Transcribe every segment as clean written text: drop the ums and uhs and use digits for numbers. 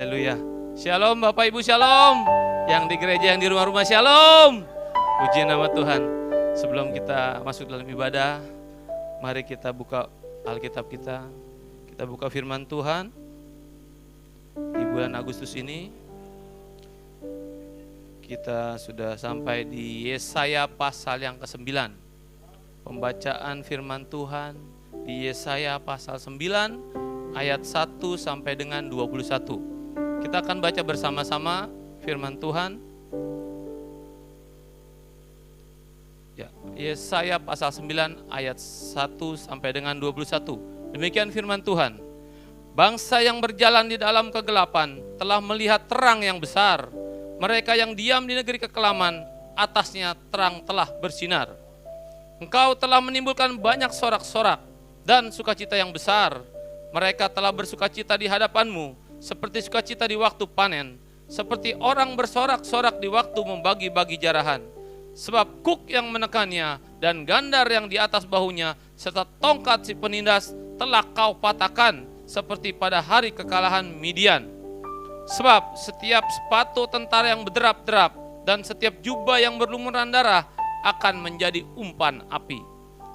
Haleluya. Shalom Bapak Ibu, shalom. Yang di gereja, yang di rumah-rumah, shalom. Puji nama Tuhan. Sebelum kita masuk dalam ibadah, mari kita buka Alkitab kita. Kita buka firman Tuhan. Di bulan Agustus ini, kita sudah sampai di Yesaya pasal yang ke-9. Pembacaan firman Tuhan di Yesaya pasal 9 ayat 1 sampai dengan 21. Kita akan baca bersama-sama firman Tuhan. Ya, Yesaya pasal 9 ayat 1 sampai dengan 21. Demikian firman Tuhan. Bangsa yang berjalan di dalam kegelapan telah melihat terang yang besar. Mereka yang diam di negeri kekelaman, atasnya terang telah bersinar. Engkau telah menimbulkan banyak sorak-sorak dan sukacita yang besar. Mereka telah bersukacita di hadapanmu, seperti sukacita di waktu panen, seperti orang bersorak-sorak di waktu membagi-bagi jarahan. Sebab kuk yang menekannya dan gandar yang di atas bahunya, serta tongkat si penindas telah kau patahkan, seperti pada hari kekalahan Midian. Sebab setiap sepatu tentara yang berderap-derap dan setiap jubah yang berlumuran darah akan menjadi umpan api.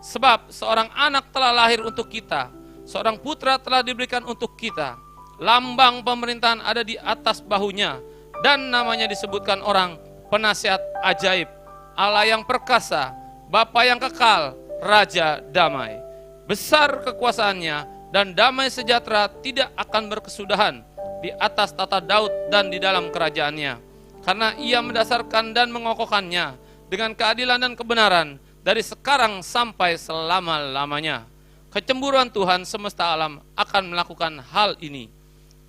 Sebab seorang anak telah lahir untuk kita, seorang putra telah diberikan untuk kita. Lambang pemerintahan ada di atas bahunya, dan namanya disebutkan orang penasihat ajaib, Allah yang perkasa, Bapa yang kekal, Raja damai. Besar kekuasaannya dan damai sejahtera tidak akan berkesudahan di atas tata Daud dan di dalam kerajaannya. Karena ia mendasarkan dan mengokohkannya dengan keadilan dan kebenaran dari sekarang sampai selama-lamanya. Kecemburuan Tuhan semesta alam akan melakukan hal ini.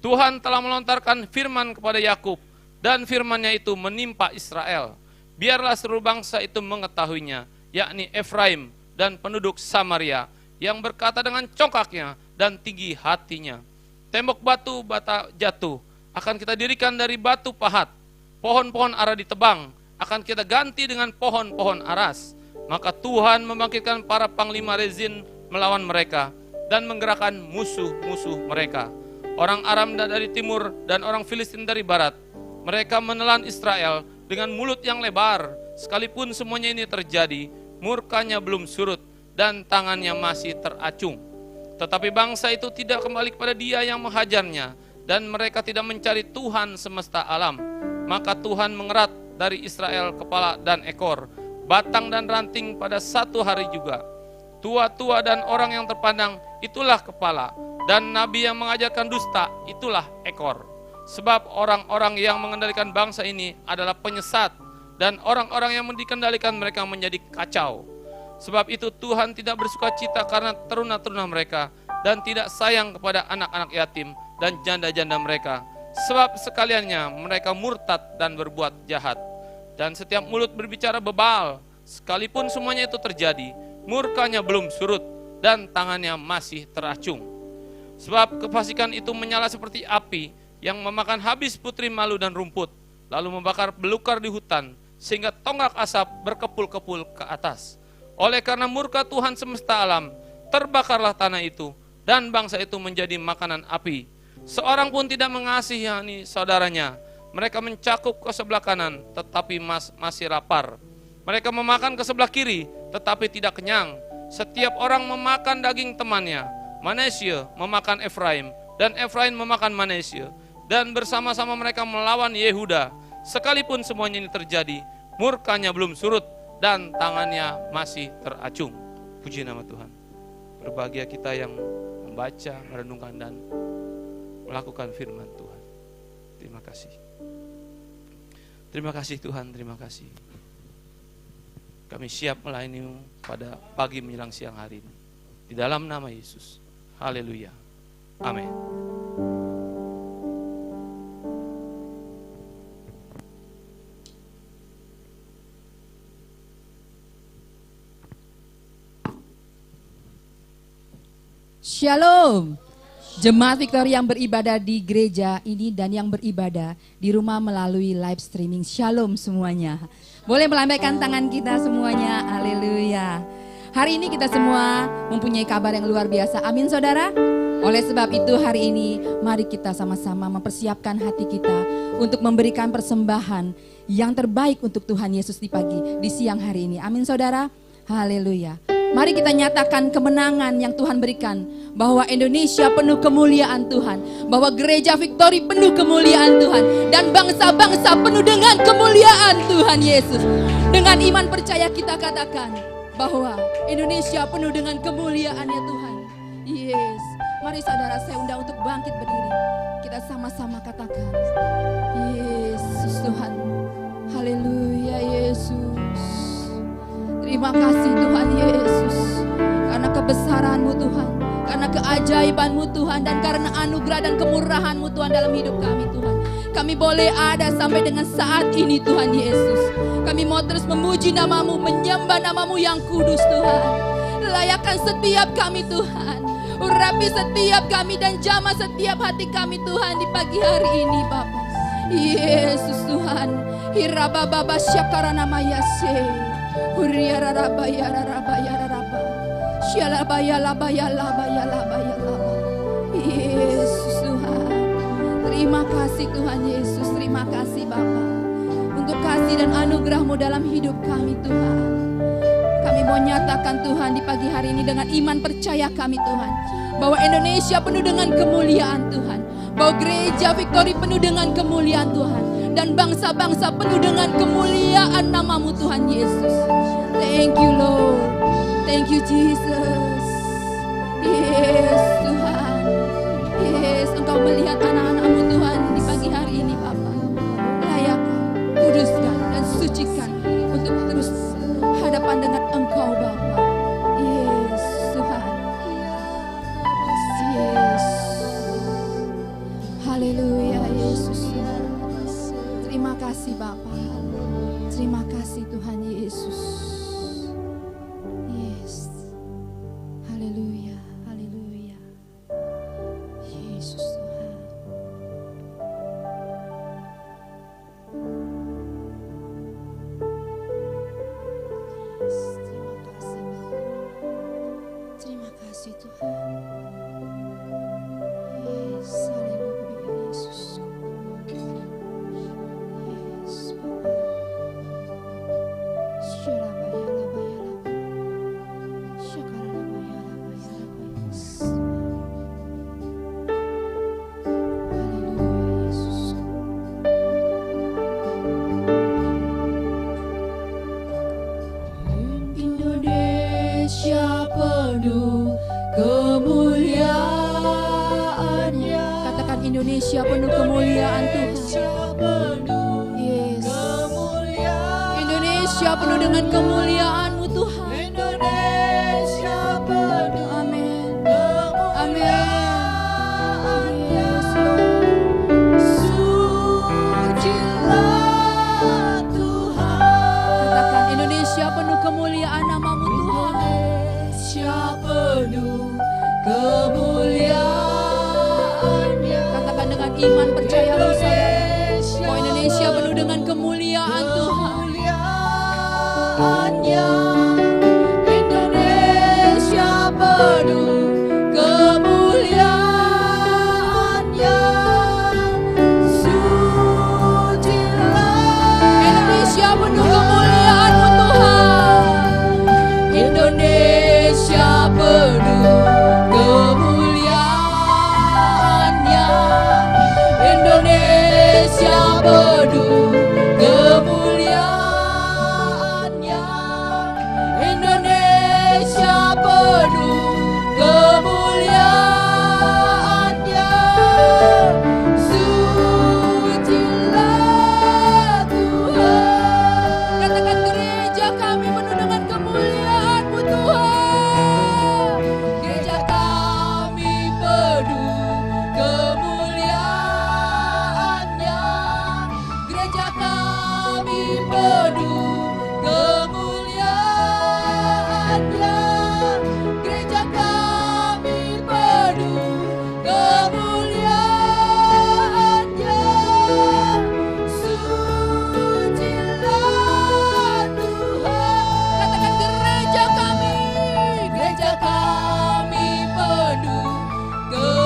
Tuhan telah melontarkan firman kepada Yakub, dan firman-Nya itu menimpa Israel. Biarlah seluruh bangsa itu mengetahuinya, yakni Efraim dan penduduk Samaria, yang berkata dengan congkaknya dan tinggi hatinya. Tembok batu bata jatuh, akan kita dirikan dari batu pahat. Pohon-pohon ara ditebang, akan kita ganti dengan pohon-pohon aras. Maka Tuhan membangkitkan para panglima Rezin melawan mereka, dan menggerakkan musuh-musuh mereka. Orang Aram dari timur dan orang Filistin dari barat. Mereka menelan Israel dengan mulut yang lebar. Sekalipun semuanya ini terjadi, murkanya belum surut dan tangannya masih teracung. Tetapi bangsa itu tidak kembali kepada Dia yang menghajarnya, dan mereka tidak mencari Tuhan semesta alam. Maka Tuhan mengerat dari Israel kepala dan ekor, batang dan ranting pada satu hari juga. Tua-tua dan orang yang terpandang, itulah kepala, dan nabi yang mengajarkan dusta, itulah ekor. Sebab orang-orang yang mengendalikan bangsa ini adalah penyesat, dan orang-orang yang dikendalikan mereka menjadi kacau. Sebab itu Tuhan tidak bersuka cita karena teruna-teruna mereka, dan tidak sayang kepada anak-anak yatim dan janda-janda mereka. Sebab sekaliannya mereka murtad dan berbuat jahat. Dan setiap mulut berbicara bebal, sekalipun semuanya itu terjadi, murkanya belum surut dan tangannya masih teracung. Sebab kefasikan itu menyala seperti api yang memakan habis putri malu dan rumput, lalu membakar belukar di hutan, sehingga tonggak asap berkepul-kepul ke atas. Oleh karena murka Tuhan semesta alam, terbakarlah tanah itu, dan bangsa itu menjadi makanan api. Seorang pun tidak mengasihani saudaranya. Mereka mencakup ke sebelah kanan, tetapi masih lapar. Mereka memakan ke sebelah kiri, tetapi tidak kenyang. Setiap orang memakan daging temannya. Manasye memakan Efraim, dan Efraim memakan Manasye. Dan bersama-sama mereka melawan Yehuda. Sekalipun semuanya ini terjadi, murkanya belum surut, dan tangannya masih teracung. Puji nama Tuhan. Berbahagia kita yang membaca, merenungkan, dan melakukan firman Tuhan. Terima kasih. Terima kasih Tuhan, terima kasih. Kami siap melayani pada pagi menjelang siang hari ini. Di dalam nama Yesus. Haleluya. Amin. Shalom. Jemaat Victory yang beribadah di gereja ini dan yang beribadah di rumah melalui live streaming. Shalom semuanya. Boleh melambaikan tangan kita semuanya. Haleluya. Hari ini kita semua mempunyai kabar yang luar biasa. Amin saudara. Oleh sebab itu hari ini mari kita sama-sama mempersiapkan hati kita untuk memberikan persembahan yang terbaik untuk Tuhan Yesus di siang hari ini. Amin saudara. Haleluya. Mari kita nyatakan kemenangan yang Tuhan berikan, bahwa Indonesia penuh kemuliaan Tuhan, bahwa gereja Victory penuh kemuliaan Tuhan, dan bangsa-bangsa penuh dengan kemuliaan Tuhan Yesus. Dengan iman percaya kita katakan bahwa Indonesia penuh dengan kemuliaan ya Tuhan. Yes. Mari saudara, saya undang untuk bangkit berdiri. Kita sama-sama katakan, Yesus Tuhan. Haleluya Yesus. Terima kasih Tuhan Yesus. Karena kebesaran-Mu Tuhan, karena keajaiban-Mu Tuhan, dan karena anugerah dan kemurahan-Mu Tuhan dalam hidup kami Tuhan. Kami boleh ada sampai dengan saat ini Tuhan Yesus. Kami mau terus memuji nama-Mu, menyembah nama-Mu yang kudus Tuhan. Layakkan setiap kami Tuhan. Urapi setiap kami dan jamah setiap hati kami Tuhan di pagi hari ini Bapa. Yesus Tuhan. Hiraba baba syakara nama Yase. Huriara raba ya raba ya raba. Syalaba ya laba ya laba ya laba ya laba. Yesus Tuhan. Terima kasih Tuhan Yesus. Terima kasih Bapa. Untuk kasih dan anugerah-Mu dalam hidup kami Tuhan. Kami mau nyatakan Tuhan di pagi hari ini dengan iman percaya kami Tuhan, bahwa Indonesia penuh dengan kemuliaan Tuhan, bahwa gereja Victory penuh dengan kemuliaan Tuhan, dan bangsa-bangsa penuh dengan kemuliaan nama-Mu Tuhan Yesus. Thank you Lord, thank you Jesus. Yes Tuhan, yes Engkau melihat anak-anak-Mu Tuhan di pagi hari ini Bapa. Layakkan, kuduskan dan sucikan untuk terus hadapan dengan Engkau Bapa. Yes Tuhan. Yes. Haleluya Yesus Tuhan. Terima kasih Bapa. Terima kasih Tuhan Yesus. Yes. Haleluya. Haleluya. Yesus Tuhan. Terima kasih Tuhan. Yes, haleluya Yesus. Yes, Bapa. Syarabayalabayalaba. Syakarabayalabayalaba. Yes. Haleluya Yesus. Indonesia penuh kemuliaan-Nya. Katakan Indonesia penuh kemuliaan Tuhan. Yes. Indonesia penuh dengan kemuliaan-Mu Tuhan. Indonesia penuh. Amin. Amin. Yes, Lord. Sucilah Tuhan. Katakan Indonesia penuh kemuliaan nama-Mu Tuhan. Indonesia penuh kemuliaan-Nya. Katakan dengan iman percaya-Mu saudara, bahwa Indonesia penuh dengan kemuliaan Tuhan. Indonesia penuh kemuliaan-Nya. Sucilah. Indonesia penuh kemuliaan-Mu Tuhan. Indonesia penuh kemuliaan-Nya. Indonesia penuh kemuliaan-Nya. Indonesia penuh kemuliaan-Nya. Sucilah Tuhan. Katakan gereja kami penuh dengan kemuliaan-Mu Tuhan. Gereja kami penuh kemuliaan-Nya. Gereja kami penuh kemuliaan-Nya. Gereja kami penuh kemuliaan-Nya. Sucilah Tuhan. Katakan gereja kami penuh kemuliaan-Nya.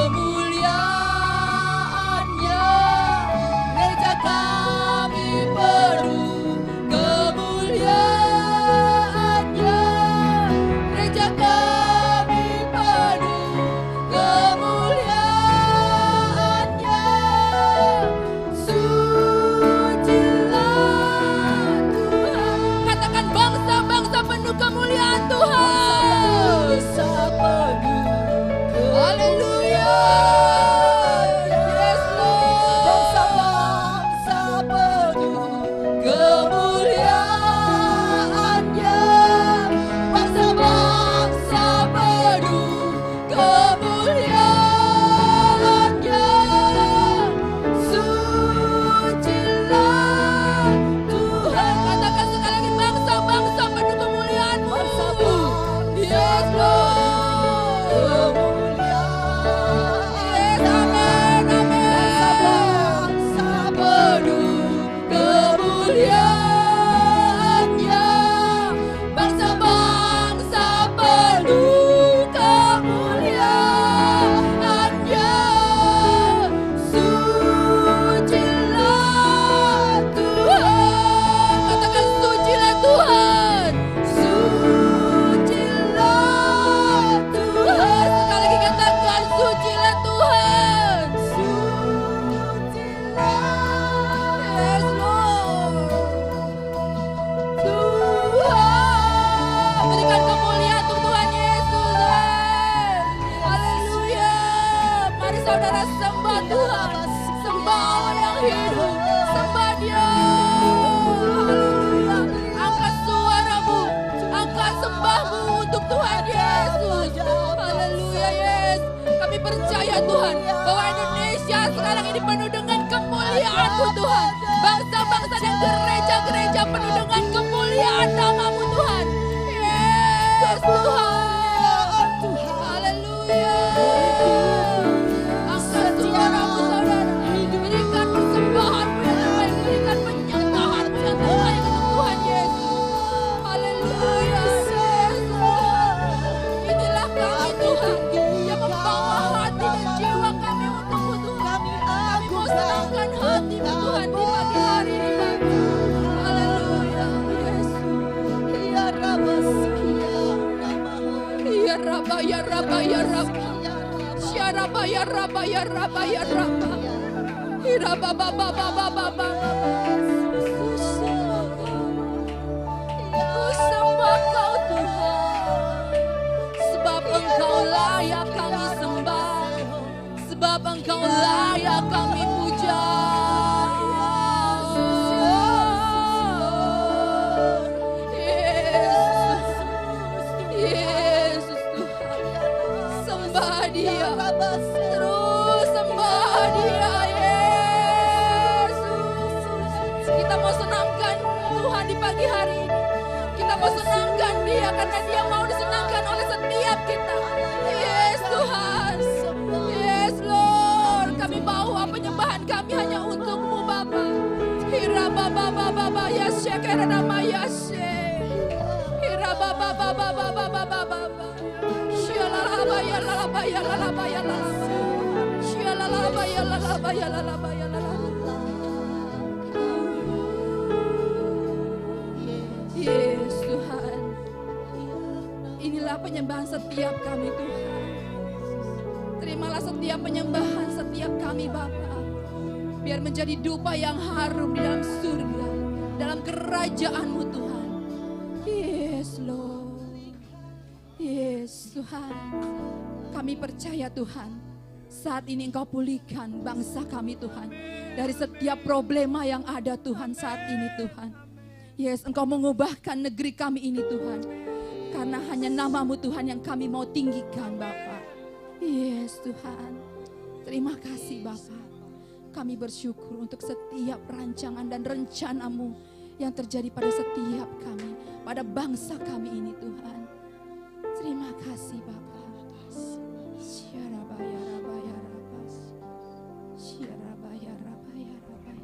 raba ya raba. Syaraba ya raba ya raba ya raba. Iraba baba baba baba. Ku sembah Kau Tuhan, sebab Engkau layak kami sembah, sebab Engkau layak kami puja. Yesus Tuhan, sembah Dia, terus sembah Dia, Yesus. Kita mau senangkan Tuhan di pagi hari ini. Kita mau senangkan Dia karena Dia mau disenangkan oleh setiap kita. Yes Tuhan, yes Lord, kami bawa penyembahan kami hanya untuk-Mu Bapa. Hira baba baba baba yasya kera nama yasya. Hira baba baba baba baba baba. Syalalaba ya lalaba ya lalaba ya lalaba. Syalalaba ya lalaba ya lalaba ya lalaba. Yes Tuhan, inilah penyembahan setiap kami Tuhan. Terimalah setiap penyembahan setiap kami Bapa, biar menjadi dupa yang harum di dalam surga, dalam kerajaan-Mu Tuhan. Yes Lord, yes Tuhan, kami percaya Tuhan, saat ini Engkau pulihkan bangsa kami Tuhan, dari setiap problema yang ada Tuhan saat ini Tuhan. Yes, Engkau mengubahkan negeri kami ini Tuhan, karena hanya nama-Mu Tuhan yang kami mau tinggikan Bapa. Yes Tuhan, terima kasih Bapa. Kami bersyukur untuk setiap rancangan dan rencana-Mu yang terjadi pada setiap kami, pada bangsa kami ini Tuhan. Terima kasih Bapa. Syarabaya rabaya rabas. Syarabaya rabaya rabaya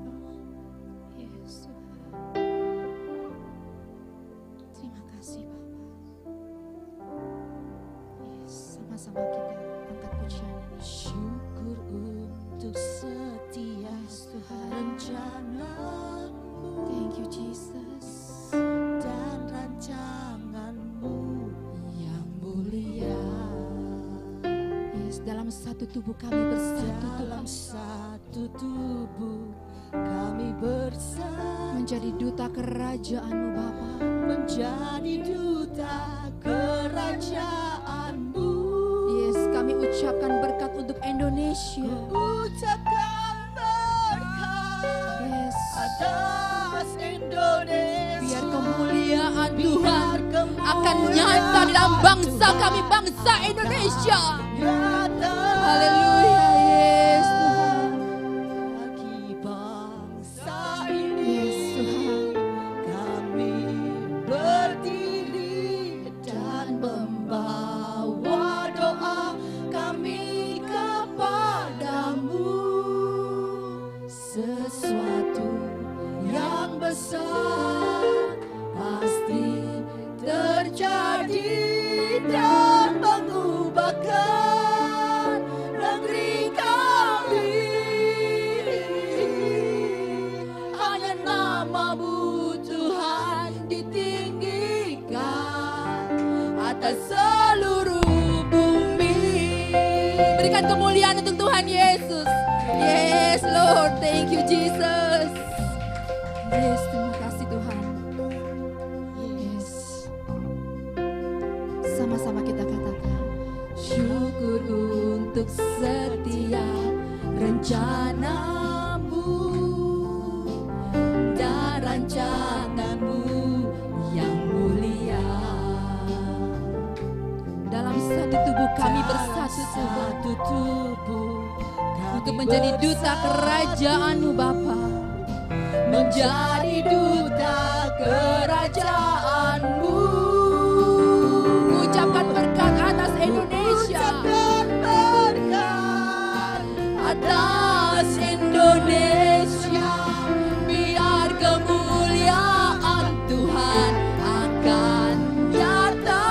rabas. Yes Tuhan. Terima kasih Bapa. Yes, sama-sama kita angkat pujian ini. Syukur untuk setiap rencana-Mu. Thank you Jesus. Dan rancangan-Mu yang mulia. Yes, dalam satu tubuh kami bersatu Dalam Tuhan, satu tubuh kami bersatu, menjadi duta kerajaan-Mu Bapa. menjadi duta kerajaan-Mu. Yes, kami ucapkan berkat untuk Indonesia. Ucapkan berkat Yes, atas Indonesia. biar kemuliaan Tuhan Biar kemuliaan akan nyata di dalam bangsa kami, bangsa Indonesia. nyata Haleluya, yes Tuhan. bagi bangsa ini. Yes Tuhan. Kami berdiri dan membawa doa kami kepadamu. Sesuatu yang besar pasti terjadi dan mengubahkan negeri kami. Hanya nama-Mu Tuhan ditinggikan atas seluruh bumi. Berikan kemuliaan untuk Tuhan Yesus. Yes Lord, thank you Jesus. Yes, terima kasih Tuhan. Yes, sama-sama kita katakan, Syukur untuk setiap rencana-Mu dan rancangan-Mu yang mulia. dalam satu tubuh kami Dalam bersatu Tuhan, satu tubuh kami untuk menjadi duta kerajaan-Mu Bapa. menjadi duta kerajaan-Mu. Ucapkan berkat atas Indonesia. Ucapkan berkat atas Indonesia. Biar kemuliaan Tuhan akan nyata.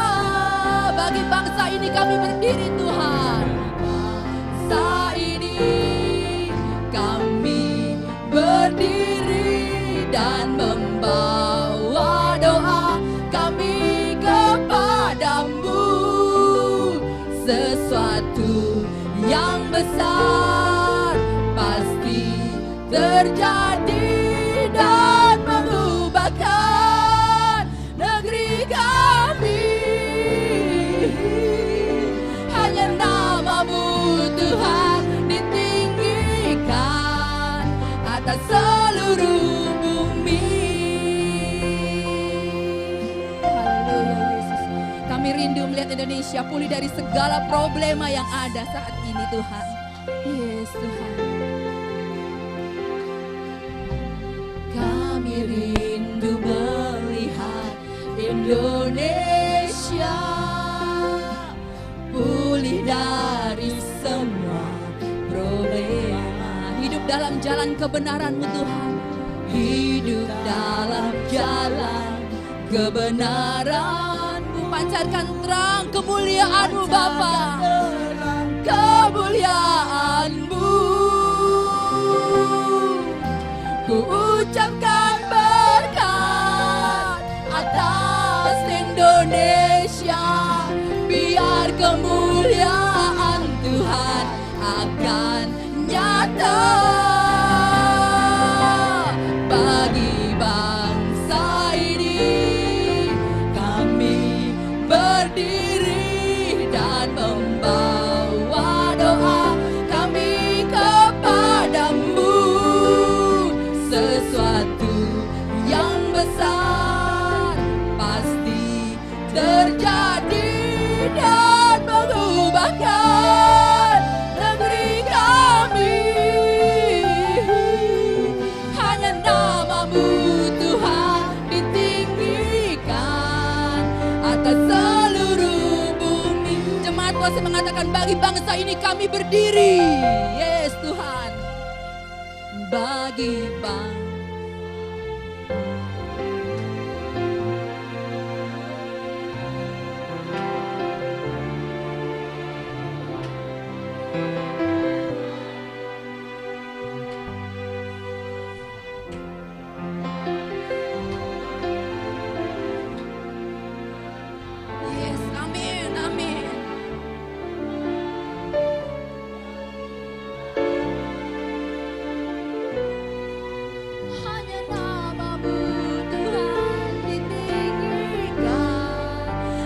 Bagi bangsa ini kami berdiri Tuhan. Bangsa ini kami berdiri dan membawa doa kami kepadamu. seluruh bumi. Haleluya Yesus. Kami rindu melihat Indonesia pulih dari segala problema yang ada saat ini Tuhan. Yes Tuhan. Kami rindu melihat Indonesia pulih dari semua problema. Hidup dalam jalan kebenaran-Mu Tuhan. Hidup dalam jalan kebenaran-Mu. Pancarkan terang kemuliaan-Mu Bapa. Kemuliaan-Mu. Ku ucapkan berkat atas Indonesia, biar kemuliaan Tuhan akan nyata bagi bangsa ini. Kami berdiri dan membawa doa kami kepadamu. Sesuatu yang besar pasti terjadi dan mengubahkan negeri kami. Hanya nama-Mu Tuhan ditinggikan atas seluruh bumi. Jemaat kuasa mengatakan bagi bangsa ini kami berdiri. Yes Tuhan. Bagi bangsa Yes, amin, amin. hanya nama-Mu Tuhan ditinggikan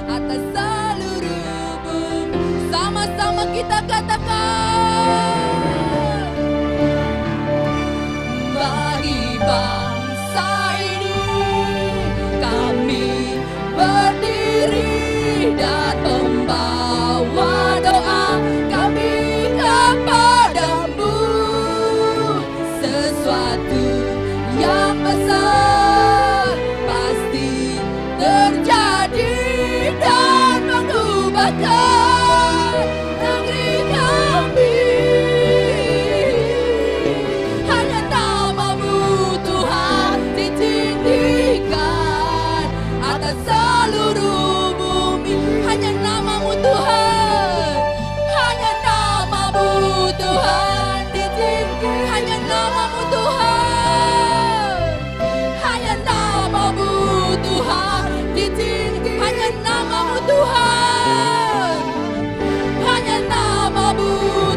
atas seluruh bumi. Sama-sama kita katakan. Bagi bangsa ini kami berdiri dan membawa doa kami kepadamu. Sesuatu yang besar pasti terjadi dan mengubahkan negeri kami. Hanya nama-Mu Tuhan ditinggikan atas seluruh bumi. Hanya nama-Mu Tuhan. Hanya nama-Mu Tuhan ditinggikan. Hanya nama-Mu Tuhan. Hanya nama-Mu Tuhan ditinggikan. Hanya nama-Mu Tuhan. Hanya nama-Mu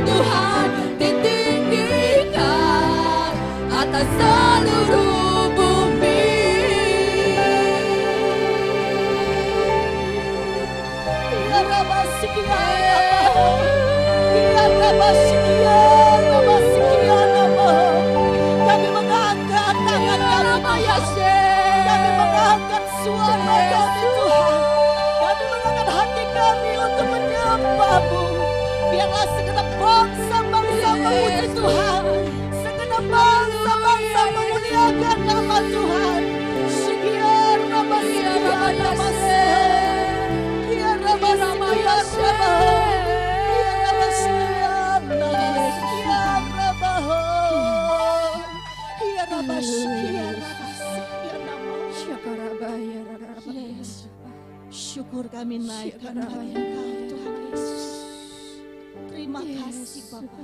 Tuhan ditinggikan atas seluruh bumi. Ya Rabba Sikian, Ya Rabba Sikian, Rabba Sikian, kami mengangkat tangan kami, kami mengangkat suara kami Tuhan, kami mengangkat hati kami untuk menyembah-Mu. Biarlah segenap bangsa-bangsa memuji Tuhan, segenap bangsa-bangsa memuliakan nama Tuhan. Sikian Rabba Sikian, Rabba Sikian, Ya Rabba Sikian, Ya Rabba Sikian, Rabba Sikian, Rabba Ya Rabba Sikian, Rabba Sikian, Rabba. Syakarabaya, rarabaya. Yes. Syukur kami naikkan hati Engkau Tuhan Yesus. Terima kasih Bapa.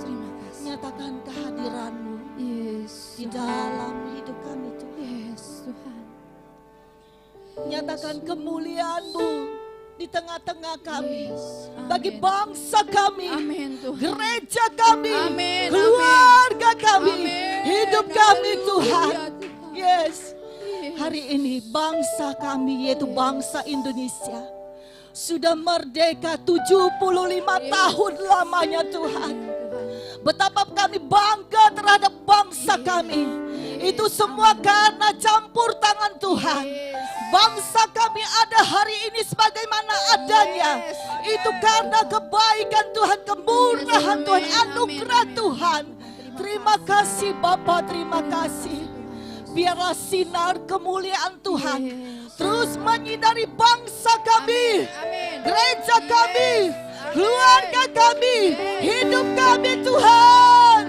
Terima kasih. Nyatakan kehadiran-Mu Yes. di dalam hidup kami Tuhan. Yes, Tuhan. Nyatakan kemuliaan-Mu di tengah-tengah kami. Amin. Bagi bangsa kami, Amin Tuhan. gereja kami, Amin, keluarga kami, Amin. hidup kami Tuhan. Haleluya, Tuhan. Yes. Yes. Hari ini bangsa kami yaitu bangsa Indonesia sudah merdeka 75 tahun lamanya Tuhan. Betapa kami bangga terhadap bangsa kami. Itu semua karena campur tangan Tuhan. Bangsa kami ada hari ini sebagaimana adanya. Itu karena kebaikan Tuhan, kemurahan Tuhan, anugerah Tuhan. Terima kasih Bapa, terima kasih. Biarlah sinar kemuliaan Tuhan terus menyinari bangsa kami, gereja kami, keluarga kami, hidup kami Tuhan.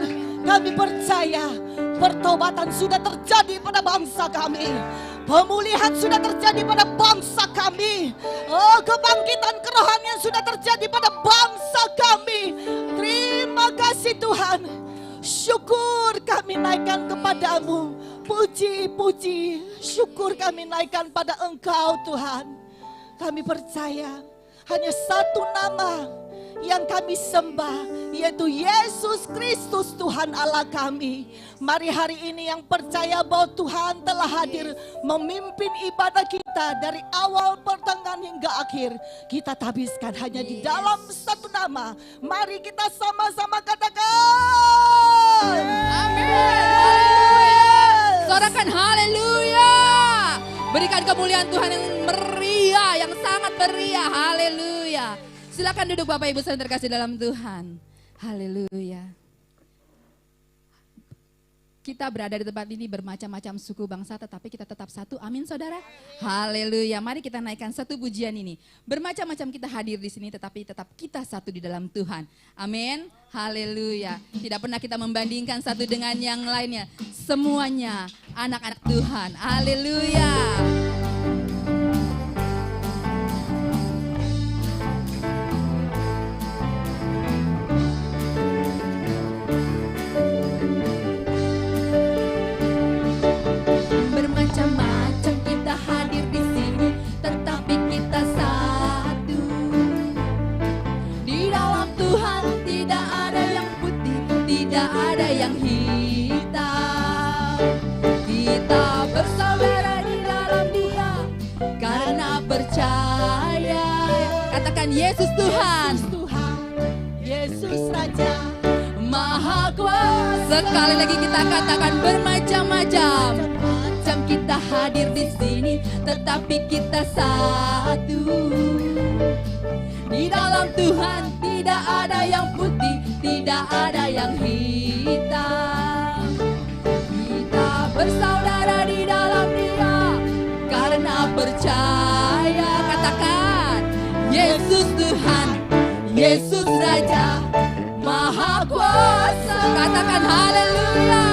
Kami percaya pertobatan sudah terjadi pada bangsa kami. Pemulihan sudah terjadi pada bangsa kami. Oh, kebangkitan kerohanian sudah terjadi pada bangsa kami. Terima kasih Tuhan. Syukur kami naikkan kepadamu. Puji, syukur kami naikkan pada Engkau Tuhan. Kami percaya hanya satu nama yang kami sembah, yaitu Yesus Kristus Tuhan Allah kami. Mari hari ini yang percaya bahwa Tuhan telah hadir memimpin ibadah kita dari awal pertengahan hingga akhir. Kita tabiskan hanya di dalam satu nama. Mari kita sama-sama katakan Amin. Sorakan haleluya. Berikan kemuliaan Tuhan yang meriah, yang sangat meriah. Haleluya. Silakan duduk Bapak Ibu saudara terkasih dalam Tuhan. Haleluya. Kita berada di tempat ini bermacam-macam suku bangsa tetapi kita tetap satu. Amin saudara. Haleluya. Mari kita naikkan satu pujian ini. Bermacam-macam kita hadir di sini tetapi tetap kita satu di dalam Tuhan. Amin. Haleluya. Tidak pernah kita membandingkan satu dengan yang lainnya. Semuanya anak-anak Tuhan. Haleluya. Bermacam-macam kita hadir di sini, tetapi kita satu. Di dalam Tuhan tidak ada yang putih, tidak ada yang hitam. Kita bersaudara di dalam Dia karena percaya. Katakan Yesus Tuhan, Yesus Raja, Maha Kuasa. Sekali lagi kita katakan bermacam-macam. Kita hadir di sini, tetapi kita satu. Di dalam Tuhan tidak ada yang putih, tidak ada yang hitam. Kita bersaudara di dalam Dia karena percaya. Katakan Yesus Tuhan, Yesus Raja, Maha Kuasa. Katakan haleluya.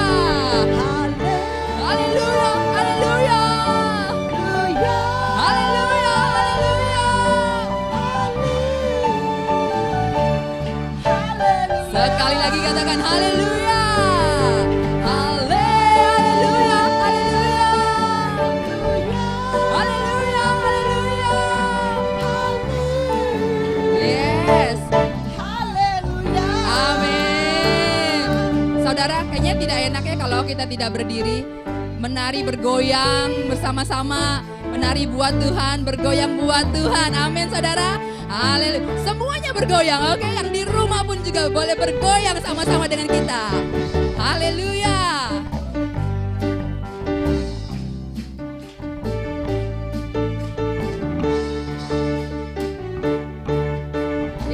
Haleluya, haleluya. Haleluya, haleluya. Sekali lagi katakan haleluya. Haleluya, haleluya. Haleluya, haleluya. Yes. haleluya. Amin. Saudara, kayaknya tidak enak ya kalau kita tidak berdiri. Menari bergoyang bersama-sama, menari buat Tuhan, bergoyang buat Tuhan. Amin saudara. Haleluya. Semuanya bergoyang, oke? Yang di rumah pun juga boleh bergoyang sama-sama dengan kita. Haleluya.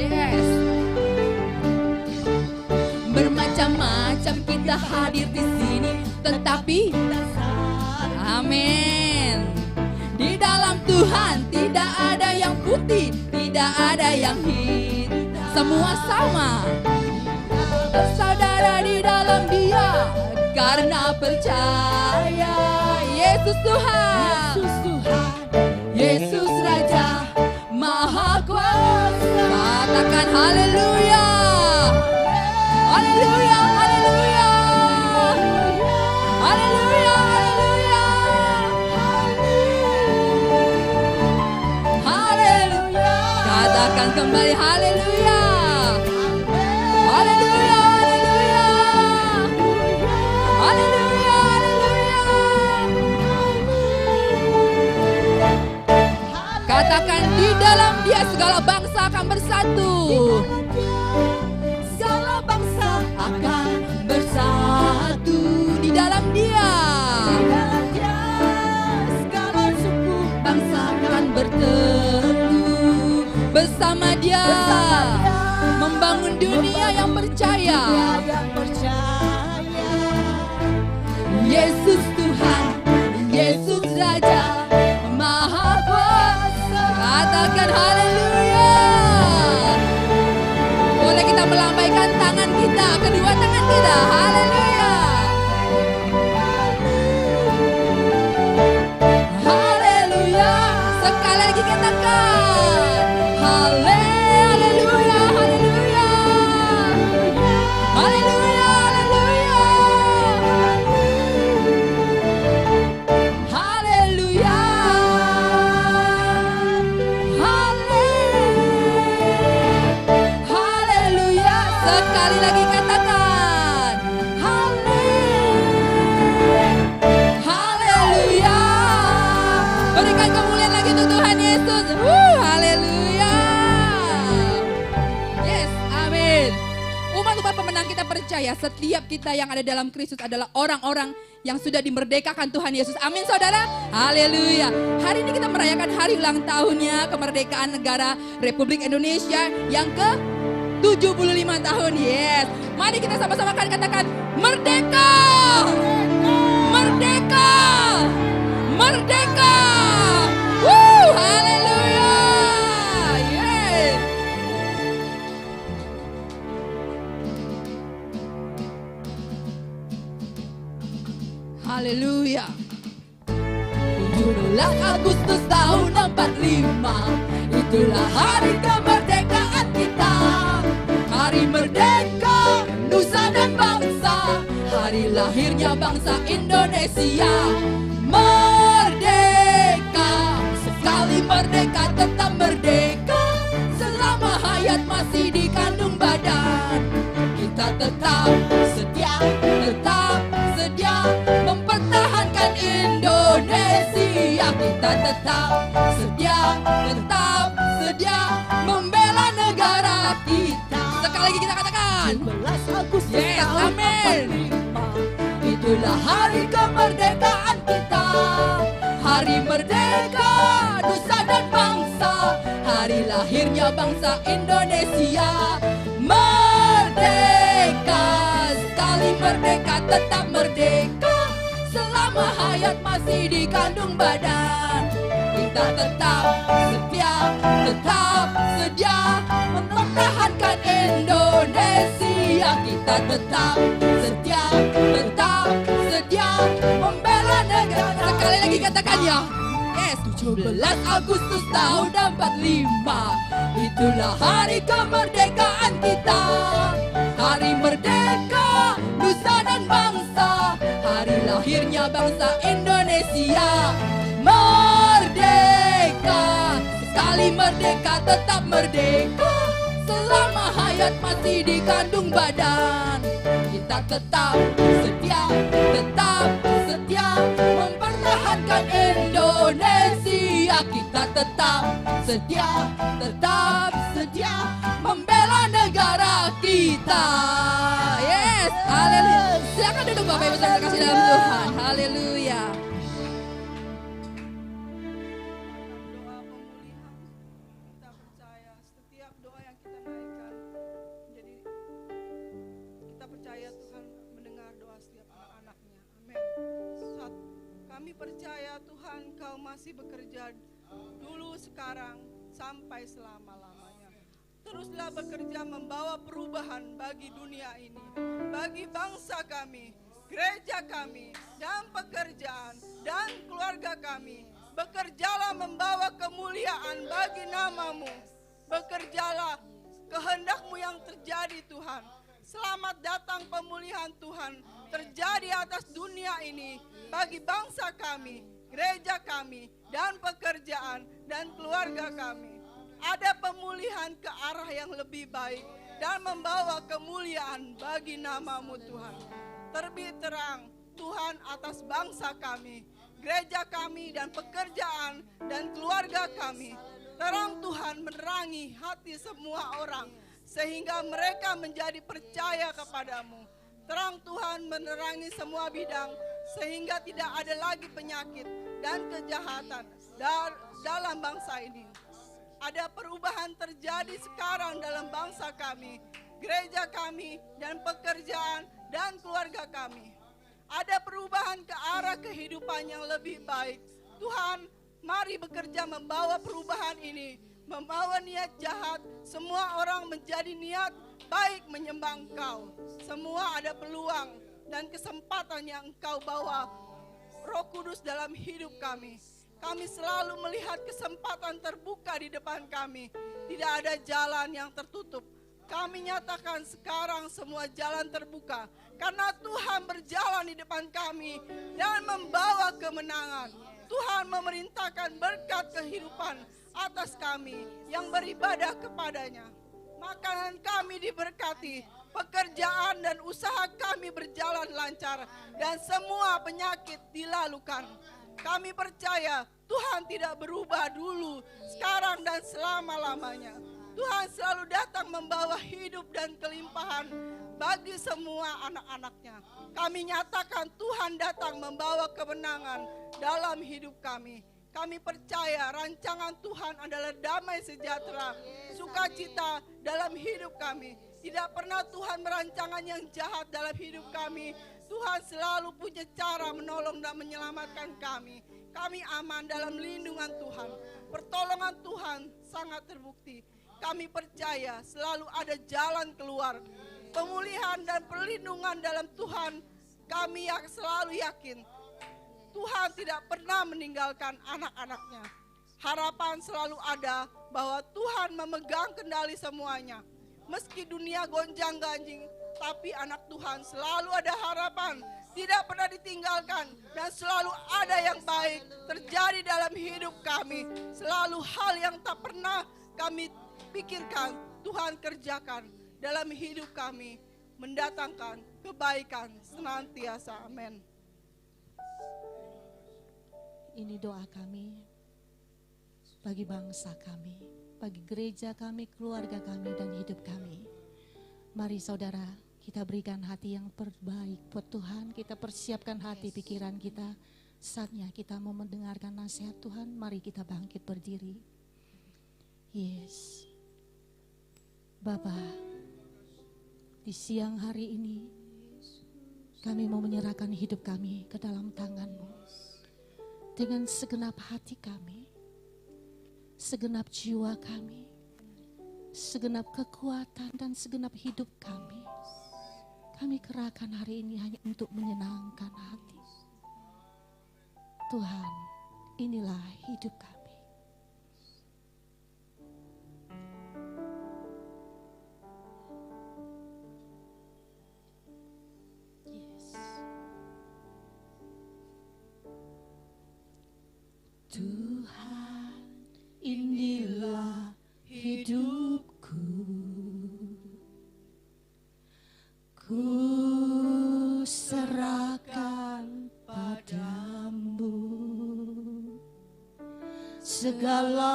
Yes. Bermacam-macam kita hadir di sini, tetapi amin. Di dalam Tuhan tidak ada yang putih, tidak ada yang hitam. Semua sama. Bersaudara di dalam Dia karena percaya. Yesus Tuhan, Yesus Raja, Maha Kuasa. Katakan haleluya. Haleluya, haleluya. Haleluya, haleluya. Haleluya. Katakan kembali haleluya. Haleluya, haleluya. Haleluya, haleluya. Katakan di dalam Dia segala bangsa akan bersatu. Segala bangsa dunia yang percaya. Yang percaya. Yesus Tuhan, Yesus Raja, Maha Kuasa. Katakan haleluya. Boleh kita melambaikan tangan kita, kedua tangan kita. Haleluya. Haleluya. Sekali lagi katakan haleluya, haleluya. Haleluya, haleluya. Haleluya. Haleluya. Sekali lagi katakan haleluya. Berikan kemuliaan lagi untuk Tuhan Yesus. Haleluya. Yes, amin. Umat-umat pemenang, kita percaya setiap kita yang ada dalam Kristus adalah orang-orang yang sudah dimerdekakan Tuhan Yesus. Amin saudara. Haleluya. Hari ini kita merayakan hari ulang tahunnya kemerdekaan negara Republik Indonesia yang ke-75 tahun. Yes. Mari kita sama-sama katakan merdeka. Merdeka. Merdeka. Haleluya. Yes. Haleluya. 17 Agustus tahun 45, itulah hari kemerdekaan kita. Hari merdeka, nusa dan bangsa, hari lahirnya bangsa Indonesia. Merdeka, sekali merdeka tetap merdeka. Selama hayat masih dikandung badan, kita tetap setia mempertahankan Indonesia. Kita tetap setia membela negara kita. Sekali lagi kita katakan 17 Agustus yes, tahun amin. 45, itulah hari kemerdekaan kita. Hari merdeka, nusa dan bangsa, hari lahirnya bangsa Indonesia. Merdeka, sekali merdeka tetap merdeka. Selama hayat masih dikandung badan, kita tetap sedia mempertahankan Indonesia. Kita tetap sedia membela negara. Sekali lagi katakan ya. Yes, 17 Agustus tahun 45, itulah hari kemerdekaan kita. Hari merdeka, nusa dan bangsa, hari lahirnya bangsa Indonesia. Merdeka, sekali merdeka tetap merdeka. Selama hayat masih dikandung badan, kita tetap setia mempertahankan Indonesia. Kita tetap setia membela negara kita. Yes, haleluya. Silakan duduk Bapak Ibu saudara kasih dalam Tuhan. Haleluya. Doa pemulihan, kita percaya setiap doa yang kita naikkan, jadi kita percaya Tuhan mendengar doa setiap anak-anaknya. Amin. Kami percaya Tuhan Kau masih bekerja dulu, sekarang, sampai selama-lamanya. Teruslah bekerja membawa perubahan bagi dunia ini, bagi bangsa kami, gereja kami, dan pekerjaan, dan keluarga kami. Bekerjalah membawa kemuliaan bagi nama-Mu. Bekerjalah kehendak-Mu yang terjadi Tuhan. Selamat datang pemulihan Tuhan terjadi atas dunia ini, bagi bangsa kami, gereja kami, dan pekerjaan, dan keluarga kami. Ada pemulihan ke arah yang lebih baik dan membawa kemuliaan bagi nama-Mu Tuhan. Terbit terang Tuhan atas bangsa kami, gereja kami, dan pekerjaan, dan keluarga kami. Terang Tuhan menerangi hati semua orang, sehingga mereka menjadi percaya kepadamu. Terang Tuhan menerangi semua bidang, sehingga tidak ada lagi penyakit dan kejahatan dalam bangsa ini. Ada perubahan terjadi sekarang dalam bangsa kami, gereja kami, dan pekerjaan dan keluarga kami. Ada perubahan ke arah kehidupan yang lebih baik. Tuhan, mari bekerja membawa perubahan ini, membawa niat jahat, semua orang menjadi niat baik menyembah Engkau. Semua ada peluang dan kesempatan yang Engkau bawa, Roh Kudus, dalam hidup kami. Kami selalu melihat kesempatan terbuka di depan kami. Tidak ada jalan yang tertutup. Kami nyatakan sekarang semua jalan terbuka, karena Tuhan berjalan di depan kami dan membawa kemenangan. Tuhan memerintahkan berkat kehidupan atas kami yang beribadah kepadanya. Makanan kami diberkati, pekerjaan dan usaha kami berjalan lancar, dan semua penyakit dilalukan. Kami percaya Tuhan tidak berubah dulu, sekarang dan selama-lamanya. Tuhan selalu datang membawa hidup dan kelimpahan bagi semua anak-anaknya. Kami nyatakan Tuhan datang membawa kemenangan dalam hidup kami. Kami percaya rancangan Tuhan adalah damai sejahtera, sukacita dalam hidup kami. Tidak pernah Tuhan merancangan yang jahat dalam hidup kami. Tuhan selalu punya cara menolong dan menyelamatkan kami. Kami aman dalam lindungan Tuhan. Pertolongan Tuhan sangat terbukti. Kami percaya selalu ada jalan keluar. Pemulihan dan perlindungan dalam Tuhan, kami yang selalu yakin Tuhan tidak pernah meninggalkan anak-anaknya. Harapan selalu ada bahwa Tuhan memegang kendali semuanya. Meski dunia gonjang-ganjing, tapi anak Tuhan selalu ada harapan, tidak pernah ditinggalkan, dan selalu ada yang baik terjadi dalam hidup kami. Selalu hal yang tak pernah kami pikirkan, Tuhan kerjakan dalam hidup kami, mendatangkan kebaikan senantiasa. Amin. Ini doa kami bagi bangsa kami, bagi gereja kami, keluarga kami, dan hidup kami. Mari saudara, kita berikan hati yang terbaik buat Tuhan. Kita persiapkan hati pikiran kita. Saatnya kita mau mendengarkan nasihat Tuhan. Mari kita bangkit berdiri. Yes. Bapa, di siang hari ini kami mau menyerahkan hidup kami ke dalam tangan-Mu. Dengan segenap hati kami, segenap jiwa kami, segenap kekuatan dan segenap hidup kami. Kami kerahkan hari ini hanya untuk menyenangkan hati. Tuhan, inilah hidup kami. Tuhan, inilah hidupku. Ku serahkan padamu segala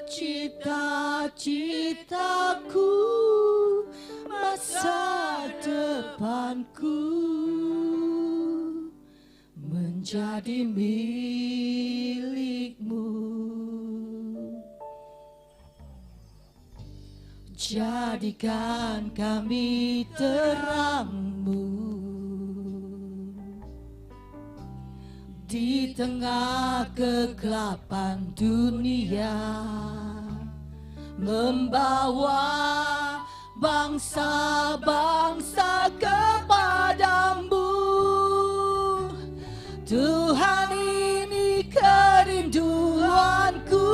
cita-citaku, masa depanku menjadi milik-Mu. Jadikan kami terang-Mu di tengah kegelapan dunia, membawa bangsa-bangsa kepadamu. Tuhan, ini kerinduanku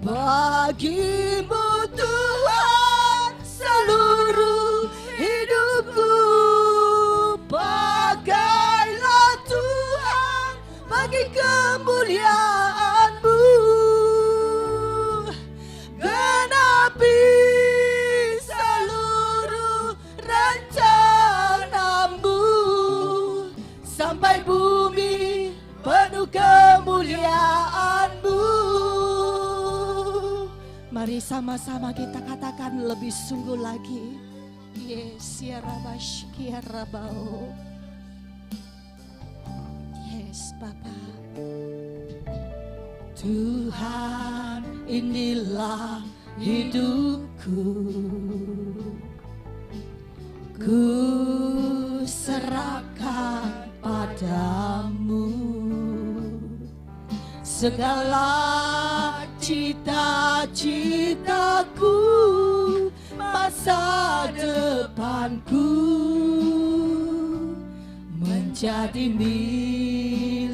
bagi-Mu, Tuhan, seluruh hidupku. Pakailah Tuhan bagi kemuliaan-Mu. Genapi seluruh rencana-Mu sampai bumi penuh kemuliaan-Mu. Mari sama-sama kita katakan lebih sungguh lagi. Yes, ya Rabash, ya Rabao. Yes, Bapa. Tuhan, inilah hidupku. ku serahkan padamu segala cita-citaku, masa depanku menjadi milikmu.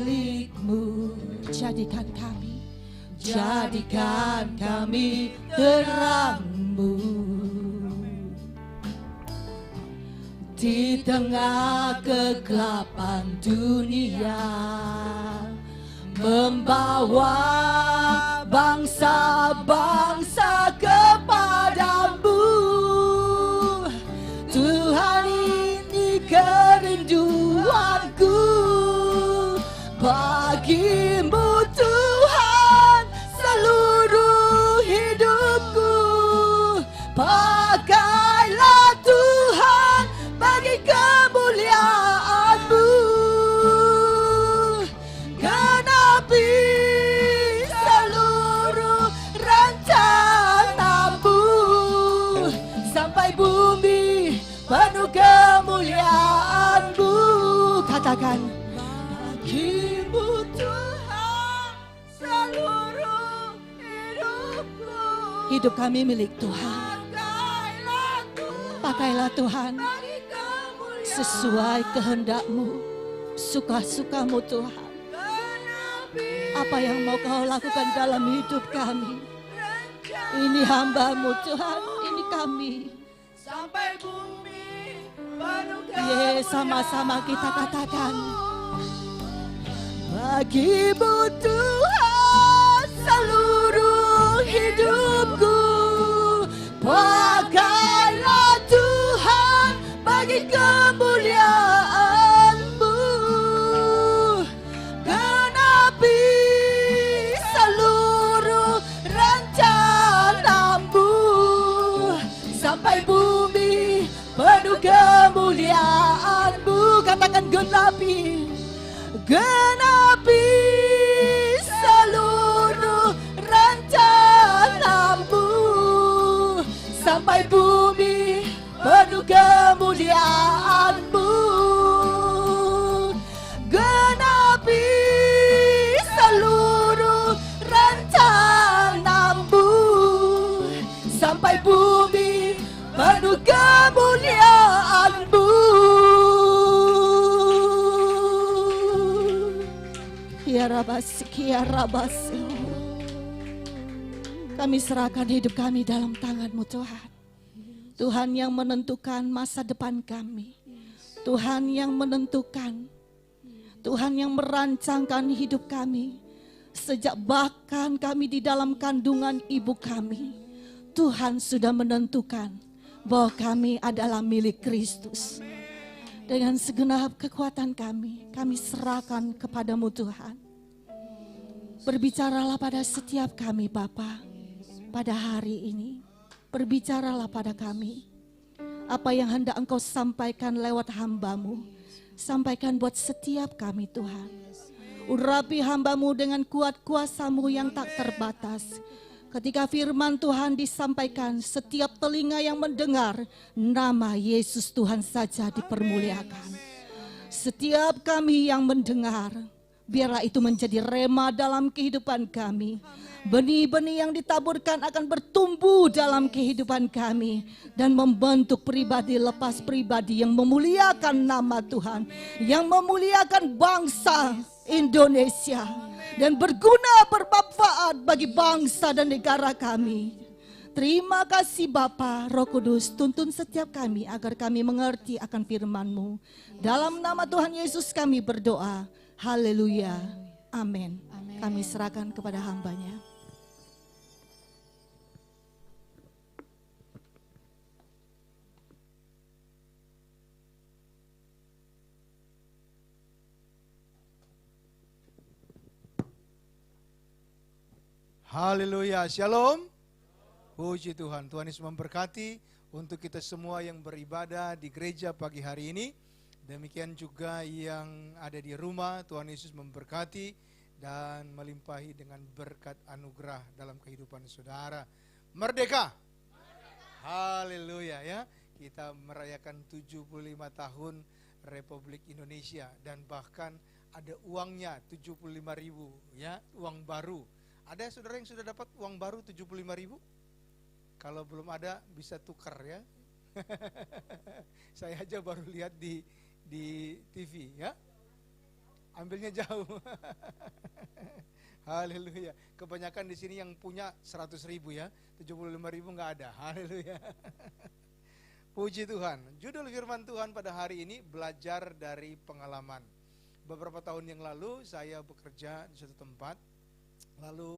Jadikan kami terangmu di tengah kegelapan dunia, membawa bangsa-bangsa kepadamu. Tuhan, ini kerinduanku bagimu Tuhan, seluruh hidupku. Pakailah Tuhan bagi kemuliaan-Mu. Genapi seluruh rencana-Mu sampai bumi penuh kemuliaan-Mu. Katakan, bagimu Tuhan seluruh hidupku. Hidup kami milik Tuhan. Pakailah Tuhan sesuai kehendak-Mu, suka-suka-Mu Tuhan. Apa yang mau Kau lakukan dalam hidup kami. Ini hamba-Mu Tuhan, ini kami. Sampai bumi penuh sama-sama kita katakan, bagimu Tuhan seluruh hidupku. Pakailah Tuhan bagi kemuliaan-Mu. Genapi seluruh rencana-Mu sampai bumi penuh kemuliaan-Mu. Katakan, genapi seluruh rencana-Mu sampai bumi penuh kemuliaan-Mu. Genapi seluruh rencana-Mu sampai bumi penuh kemuliaan-Mu. Ya Rabas, ya Rabas. Kami serahkan hidup kami dalam tangan-Mu Tuhan. Tuhan yang menentukan masa depan kami. Tuhan yang menentukan. Tuhan yang merancangkan hidup kami. Sejak bahkan kami di dalam kandungan ibu kami. Tuhan sudah menentukan bahwa kami adalah milik Kristus. Dengan segenap kekuatan kami serahkan kepada-Mu Tuhan. Berbicaralah pada setiap kami Bapa. Pada hari ini, berbicaralah pada kami. Apa yang hendak Engkau sampaikan lewat hamba-Mu, sampaikan buat setiap kami Tuhan. Urapi hamba-Mu dengan kuat kuasa-Mu yang tak terbatas. Ketika firman Tuhan disampaikan, setiap telinga yang mendengar, nama Yesus Tuhan saja dipermuliakan. Setiap kami yang mendengar, biarlah itu menjadi rema dalam kehidupan kami. Benih-benih yang ditaburkan akan bertumbuh dalam kehidupan kami dan membentuk pribadi lepas pribadi yang memuliakan nama Tuhan, yang memuliakan bangsa Indonesia dan berguna bermanfaat bagi bangsa dan negara kami. Terima kasih Bapa, Roh Kudus, tuntun setiap kami agar kami mengerti akan firman-Mu. Dalam nama Tuhan Yesus kami berdoa. Haleluya. Amin. Kami serahkan kepada hamba-Nya. Haleluya, shalom. Puji Tuhan, Tuhan Yesus memberkati untuk kita semua yang beribadah di gereja pagi hari ini. Demikian juga yang ada di rumah, Tuhan Yesus memberkati dan melimpahi dengan berkat anugerah dalam kehidupan saudara. Merdeka! Haleluya ya. Kita merayakan 75 tahun Republik Indonesia dan bahkan ada uangnya 75.000 ya, uang baru. Ada saudara yang sudah dapat uang baru 75.000? Kalau belum ada bisa tukar ya. Saya aja baru lihat di TV ya. Ambilnya jauh. Haleluya. Kebanyakan di sini yang punya 100.000 ya, 75.000 nggak ada. Haleluya. Puji Tuhan. Judul firman Tuhan pada hari ini belajar dari pengalaman. Beberapa tahun yang lalu saya bekerja di suatu tempat, lalu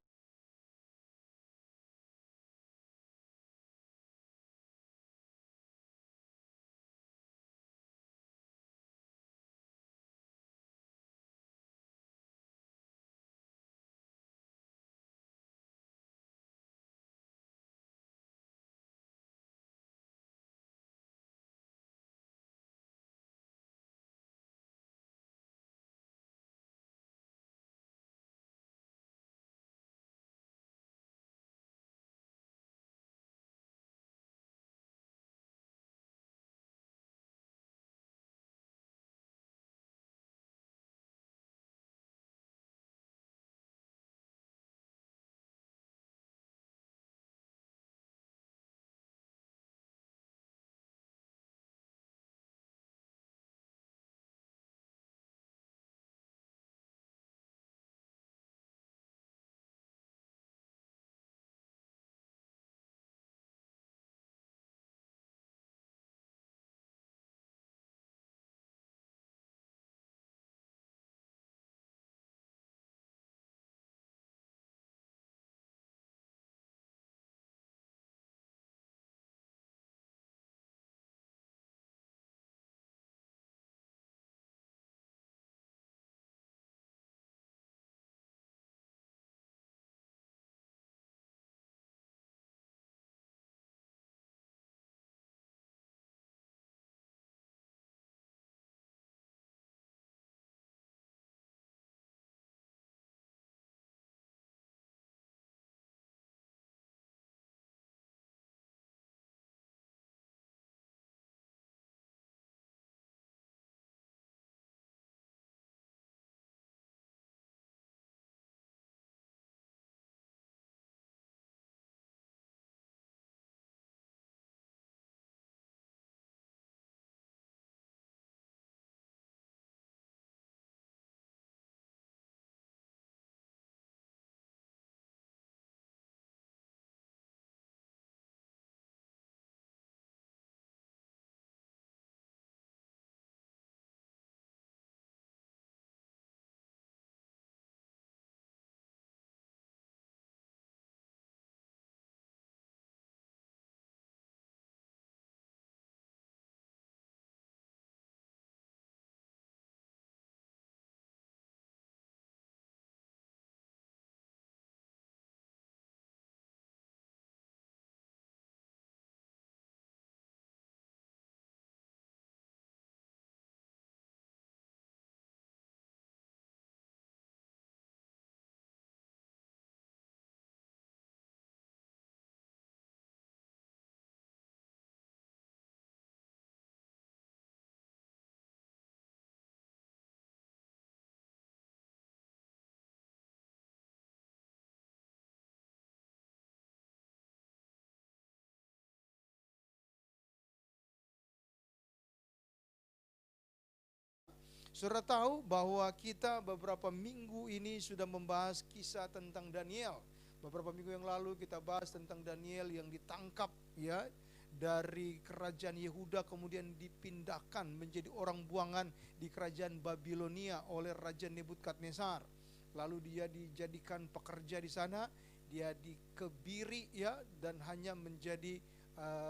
saudara tahu bahwa kita beberapa minggu ini sudah membahas kisah tentang Daniel. Beberapa minggu yang lalu kita bahas tentang Daniel yang ditangkap ya dari kerajaan Yehuda, kemudian dipindahkan menjadi orang buangan di kerajaan Babilonia oleh Raja Nebukadnezar. Lalu dia dijadikan pekerja di sana, dia dikebiri ya, dan hanya menjadi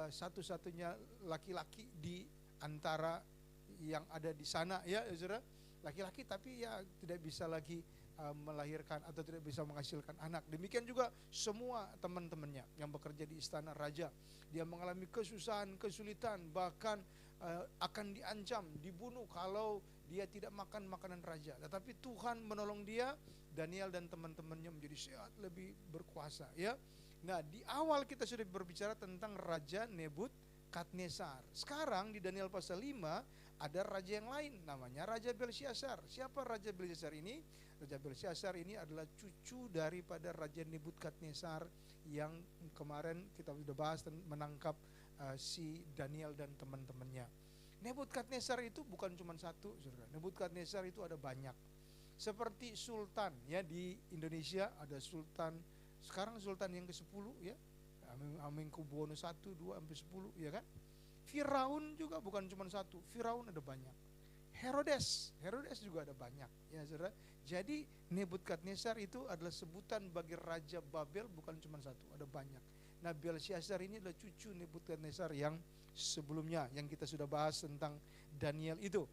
satu-satunya laki-laki di antara yang ada di sana ya, saudara, laki-laki tapi ya tidak bisa lagi melahirkan atau tidak bisa menghasilkan anak. Demikian juga semua teman-temannya yang bekerja di istana raja, dia mengalami kesusahan, kesulitan, bahkan akan diancam, dibunuh kalau dia tidak makan makanan raja. Tetapi Tuhan menolong dia, Daniel dan teman-temannya menjadi sehat, lebih berkuasa ya. Nah, di awal kita sudah berbicara tentang Raja Nebukadnezar. Sekarang di Daniel pasal 5 ada raja yang lain, namanya Raja Belsyazar. Siapa Raja Belsyazar ini? Raja Belsyazar ini adalah cucu daripada Raja Nebukadnezar yang kemarin kita sudah bahas dan menangkap si Daniel dan teman-temannya. Nebukadnezar itu bukan cuma satu, saudara. Nebukadnezar itu ada banyak. Seperti sultan ya, di Indonesia ada sultan, sekarang sultan yang ke-10 ya. Hamengkubuwono 1, 2 sampai 10 ya kan. Firaun juga bukan cuma satu, Firaun ada banyak. Herodes juga ada banyak ya saudara. Jadi Nebukadnezar itu adalah sebutan bagi Raja Babel, bukan cuma satu, ada banyak. Nah, Belsyazar ini adalah cucu Nebukadnezar yang sebelumnya, yang kita sudah bahas tentang Daniel itu.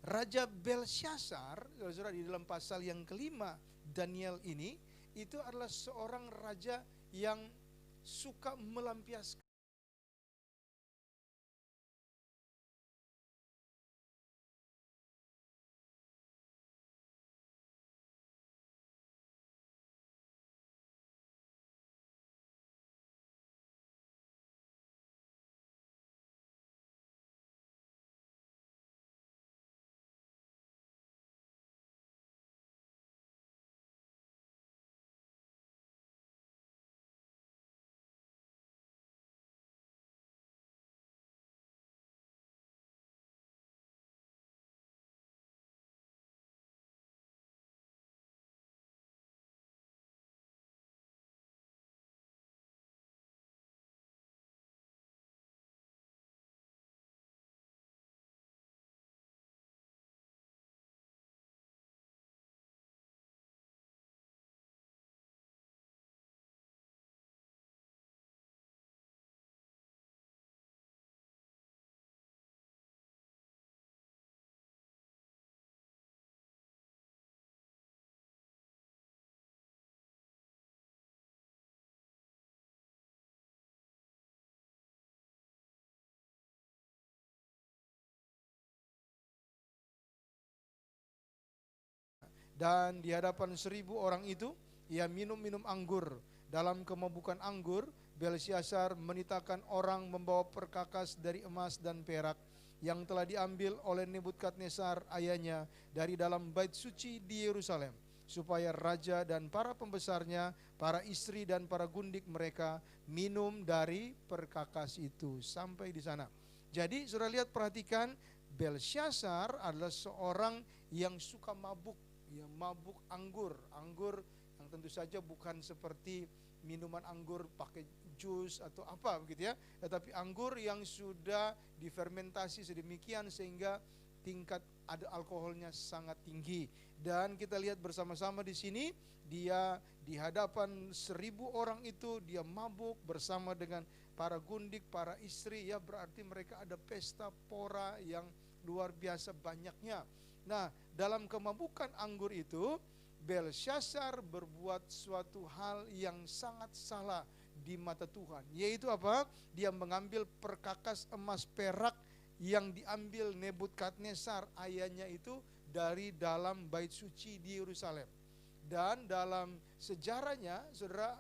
Raja Belsyazar, saudara, di dalam pasal yang kelima Daniel ini, itu adalah seorang raja yang suka melampiaskan dan di hadapan 1.000 orang itu ia minum anggur. Dalam kemabukan anggur, Belsyazar menitahkan orang membawa perkakas dari emas dan perak yang telah diambil oleh Nebukadnezar ayahnya dari dalam bait suci di Yerusalem, supaya raja dan para pembesarnya, para istri dan para gundik mereka minum dari perkakas itu. Sampai di sana. Jadi saudara lihat, perhatikan, Belsyazar adalah seorang yang suka mabuk, ya, mabuk anggur yang tentu saja bukan seperti minuman anggur pakai jus atau apa begitu ya, tetapi anggur yang sudah difermentasi sedemikian sehingga tingkat ada alkoholnya sangat tinggi. Dan kita lihat bersama-sama di sini, dia di hadapan 1.000 orang itu dia mabuk bersama dengan para gundik, para istri, ya berarti mereka ada pesta pora yang luar biasa banyaknya. Nah, dalam kemabukan anggur itu, Belsyazar berbuat suatu hal yang sangat salah di mata Tuhan. Yaitu apa? Dia mengambil perkakas emas perak yang diambil Nebukadnezar ayahnya itu dari dalam bait suci di Yerusalem. Dan dalam sejarahnya, saudara,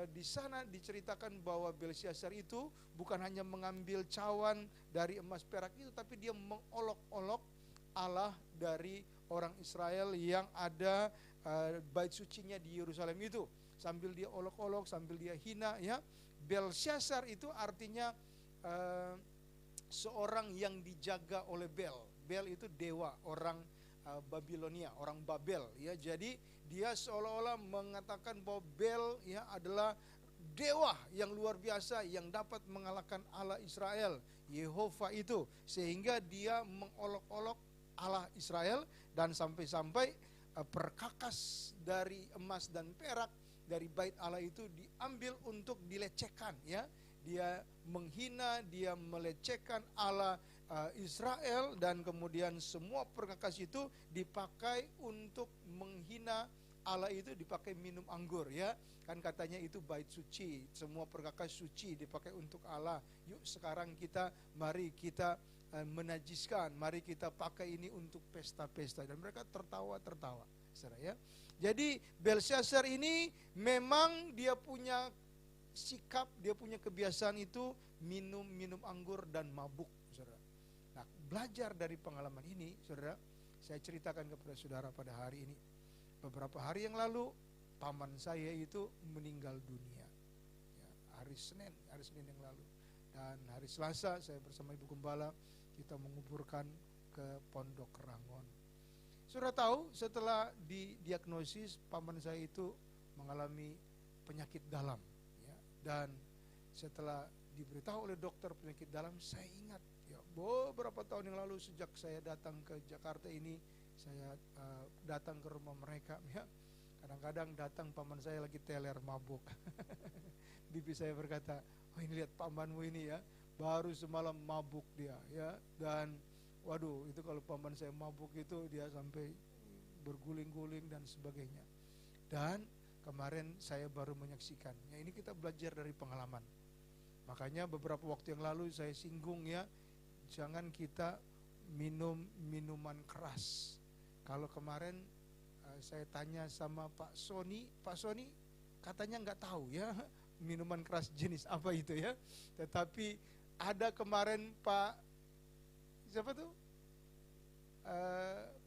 di sana diceritakan bahwa Belsyazar itu bukan hanya mengambil cawan dari emas perak itu, tapi dia mengolok-olok Allah dari orang Israel yang ada bait sucinya di Yerusalem itu, sambil dia olok-olok, sambil dia hina ya. Belsyazar itu artinya seorang yang dijaga oleh Bel. Bel itu dewa orang Babilonia, orang Babel ya. Jadi dia seolah-olah mengatakan bahwa Bel ya adalah dewa yang luar biasa yang dapat mengalahkan Allah Israel, Yehova itu, sehingga dia mengolok-olok Allah Israel. Dan sampai-sampai perkakas dari emas dan perak dari bait Allah itu diambil untuk dilecehkan ya. Dia menghina, dia melecehkan Allah Israel, dan kemudian semua perkakas itu dipakai untuk menghina Allah itu, dipakai minum anggur ya. Kan katanya itu bait suci, semua perkakas suci dipakai untuk Allah. Yuk sekarang mari kita menajiskan, mari kita pakai ini untuk pesta-pesta. Dan mereka tertawa-tertawa, saudara ya. Jadi Belsyazar ini memang dia punya sikap, dia punya kebiasaan itu minum anggur dan mabuk, saudara. Nah, belajar dari pengalaman ini, saudara, saya ceritakan kepada saudara pada hari ini. Beberapa hari yang lalu, paman saya itu meninggal dunia. Ya, hari Senin yang lalu. Dan hari Selasa saya bersama Ibu Gembala kita menguburkan ke Pondok Rangon. Saudara tahu, setelah didiagnosis paman saya itu mengalami penyakit dalam, ya. Dan setelah diberitahu oleh dokter penyakit dalam, saya ingat ya beberapa tahun yang lalu sejak saya datang ke Jakarta ini, saya datang ke rumah mereka, ya. Kadang-kadang datang paman saya lagi teler mabuk. Bibi saya berkata, oh ini lihat pamanmu ini ya, baru semalam mabuk dia ya. Dan waduh, itu kalau paman saya mabuk itu dia sampai berguling-guling dan sebagainya. Dan kemarin saya baru menyaksikan. Ya, ini kita belajar dari pengalaman. Makanya beberapa waktu yang lalu saya singgung ya, jangan kita minum minuman keras. Kalau kemarin saya tanya sama Pak Sony katanya nggak tahu ya minuman keras jenis apa itu ya. Tetapi ada kemarin siapa tuh?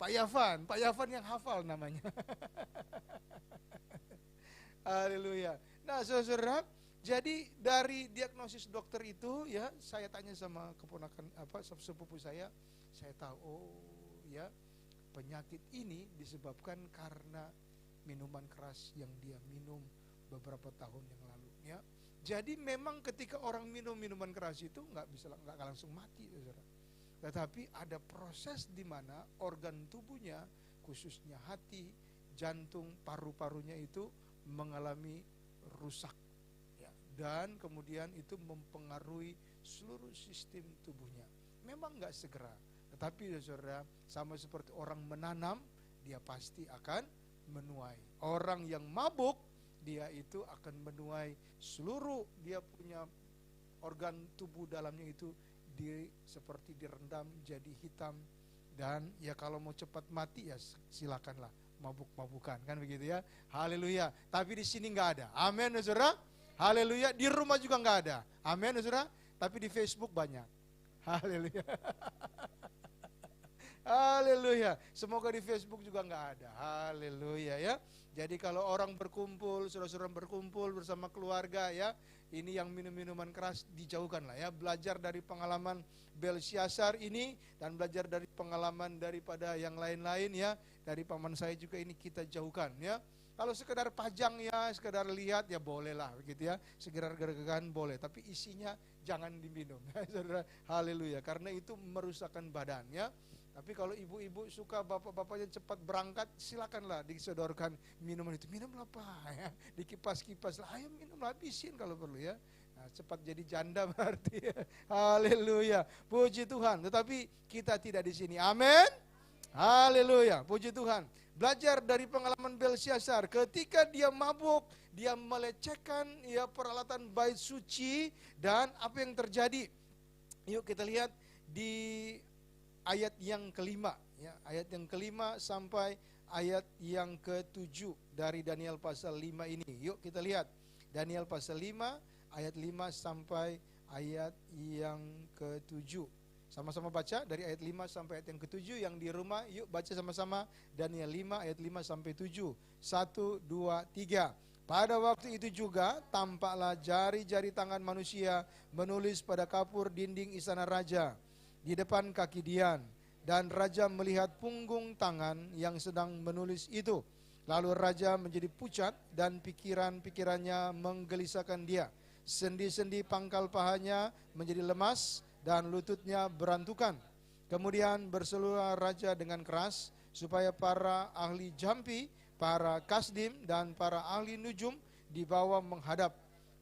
Pak Yafan yang hafal namanya. Haleluya. Nah, saudara, jadi dari diagnosis dokter itu ya, saya tanya sama keponakan sepupu saya tahu oh ya, penyakit ini disebabkan karena minuman keras yang dia minum beberapa tahun yang lalu ya. Jadi memang ketika orang minum minuman keras itu nggak langsung mati, saudara. Tetapi ada proses di mana organ tubuhnya, khususnya hati, jantung, paru-parunya itu mengalami rusak ya. Dan kemudian itu mempengaruhi seluruh sistem tubuhnya. Memang nggak segera, tetapi saudara, sama seperti orang menanam, dia pasti akan menuai. Orang yang mabuk, dia itu akan menuai seluruh dia punya organ tubuh dalamnya itu seperti direndam jadi hitam. Dan ya kalau mau cepat mati ya silakanlah mabuk-mabukan, kan begitu ya. Haleluya. Tapi di sini nggak ada. Amin, saudara. Haleluya. Di rumah juga nggak ada. Amin, saudara. Tapi di Facebook banyak. Haleluya. Haleluya. Semoga di Facebook juga nggak ada. Haleluya ya. Jadi kalau orang berkumpul, saudara-saudara berkumpul bersama keluarga ya, ini yang minum-minuman keras dijauhkan lah ya. Belajar dari pengalaman Belsyazar ini dan belajar dari pengalaman daripada yang lain-lain ya. Dari paman saya juga ini kita jauhkan ya. Kalau sekedar pajang ya, sekedar lihat ya bolehlah begitu ya. Sekedar gerakan boleh, tapi isinya jangan diminum. Saudara, haleluya. Karena itu merusakkan badan ya. Tapi kalau ibu-ibu suka bapak-bapaknya cepat berangkat, silakanlah disodorkan minuman itu. Minumlah Pak ya, dikipas-kipas lah, ayo minumlah, habisin kalau perlu ya. Nah, cepat jadi janda berarti ya. Haleluya, puji Tuhan. Tetapi kita tidak di sini, amin. Haleluya, puji Tuhan. Belajar dari pengalaman Belsyazar, ketika dia mabuk, dia melecehkan ya peralatan bait suci, dan apa yang terjadi? Yuk kita lihat di ayat yang kelima, ya, ayat yang kelima sampai ayat yang ke-7 dari Daniel pasal 5 ini. Yuk kita lihat Daniel pasal 5 ayat 5 sampai ayat yang ke-7. Sama-sama baca dari ayat 5 sampai ayat yang ke-7. Yang di rumah yuk baca sama-sama Daniel 5 ayat 5 sampai 7. 1, 2, 3. Pada waktu itu juga tampaklah jari-jari tangan manusia menulis pada kapur dinding istana raja di depan kaki Dian, dan raja melihat punggung tangan yang sedang menulis itu. Lalu raja menjadi pucat dan pikiran-pikirannya menggelisahkan dia. Sendi-sendi pangkal pahanya menjadi lemas dan lututnya berantukan. Kemudian berserulah raja dengan keras supaya para ahli jampi, para kasdim dan para ahli nujum dibawa menghadap.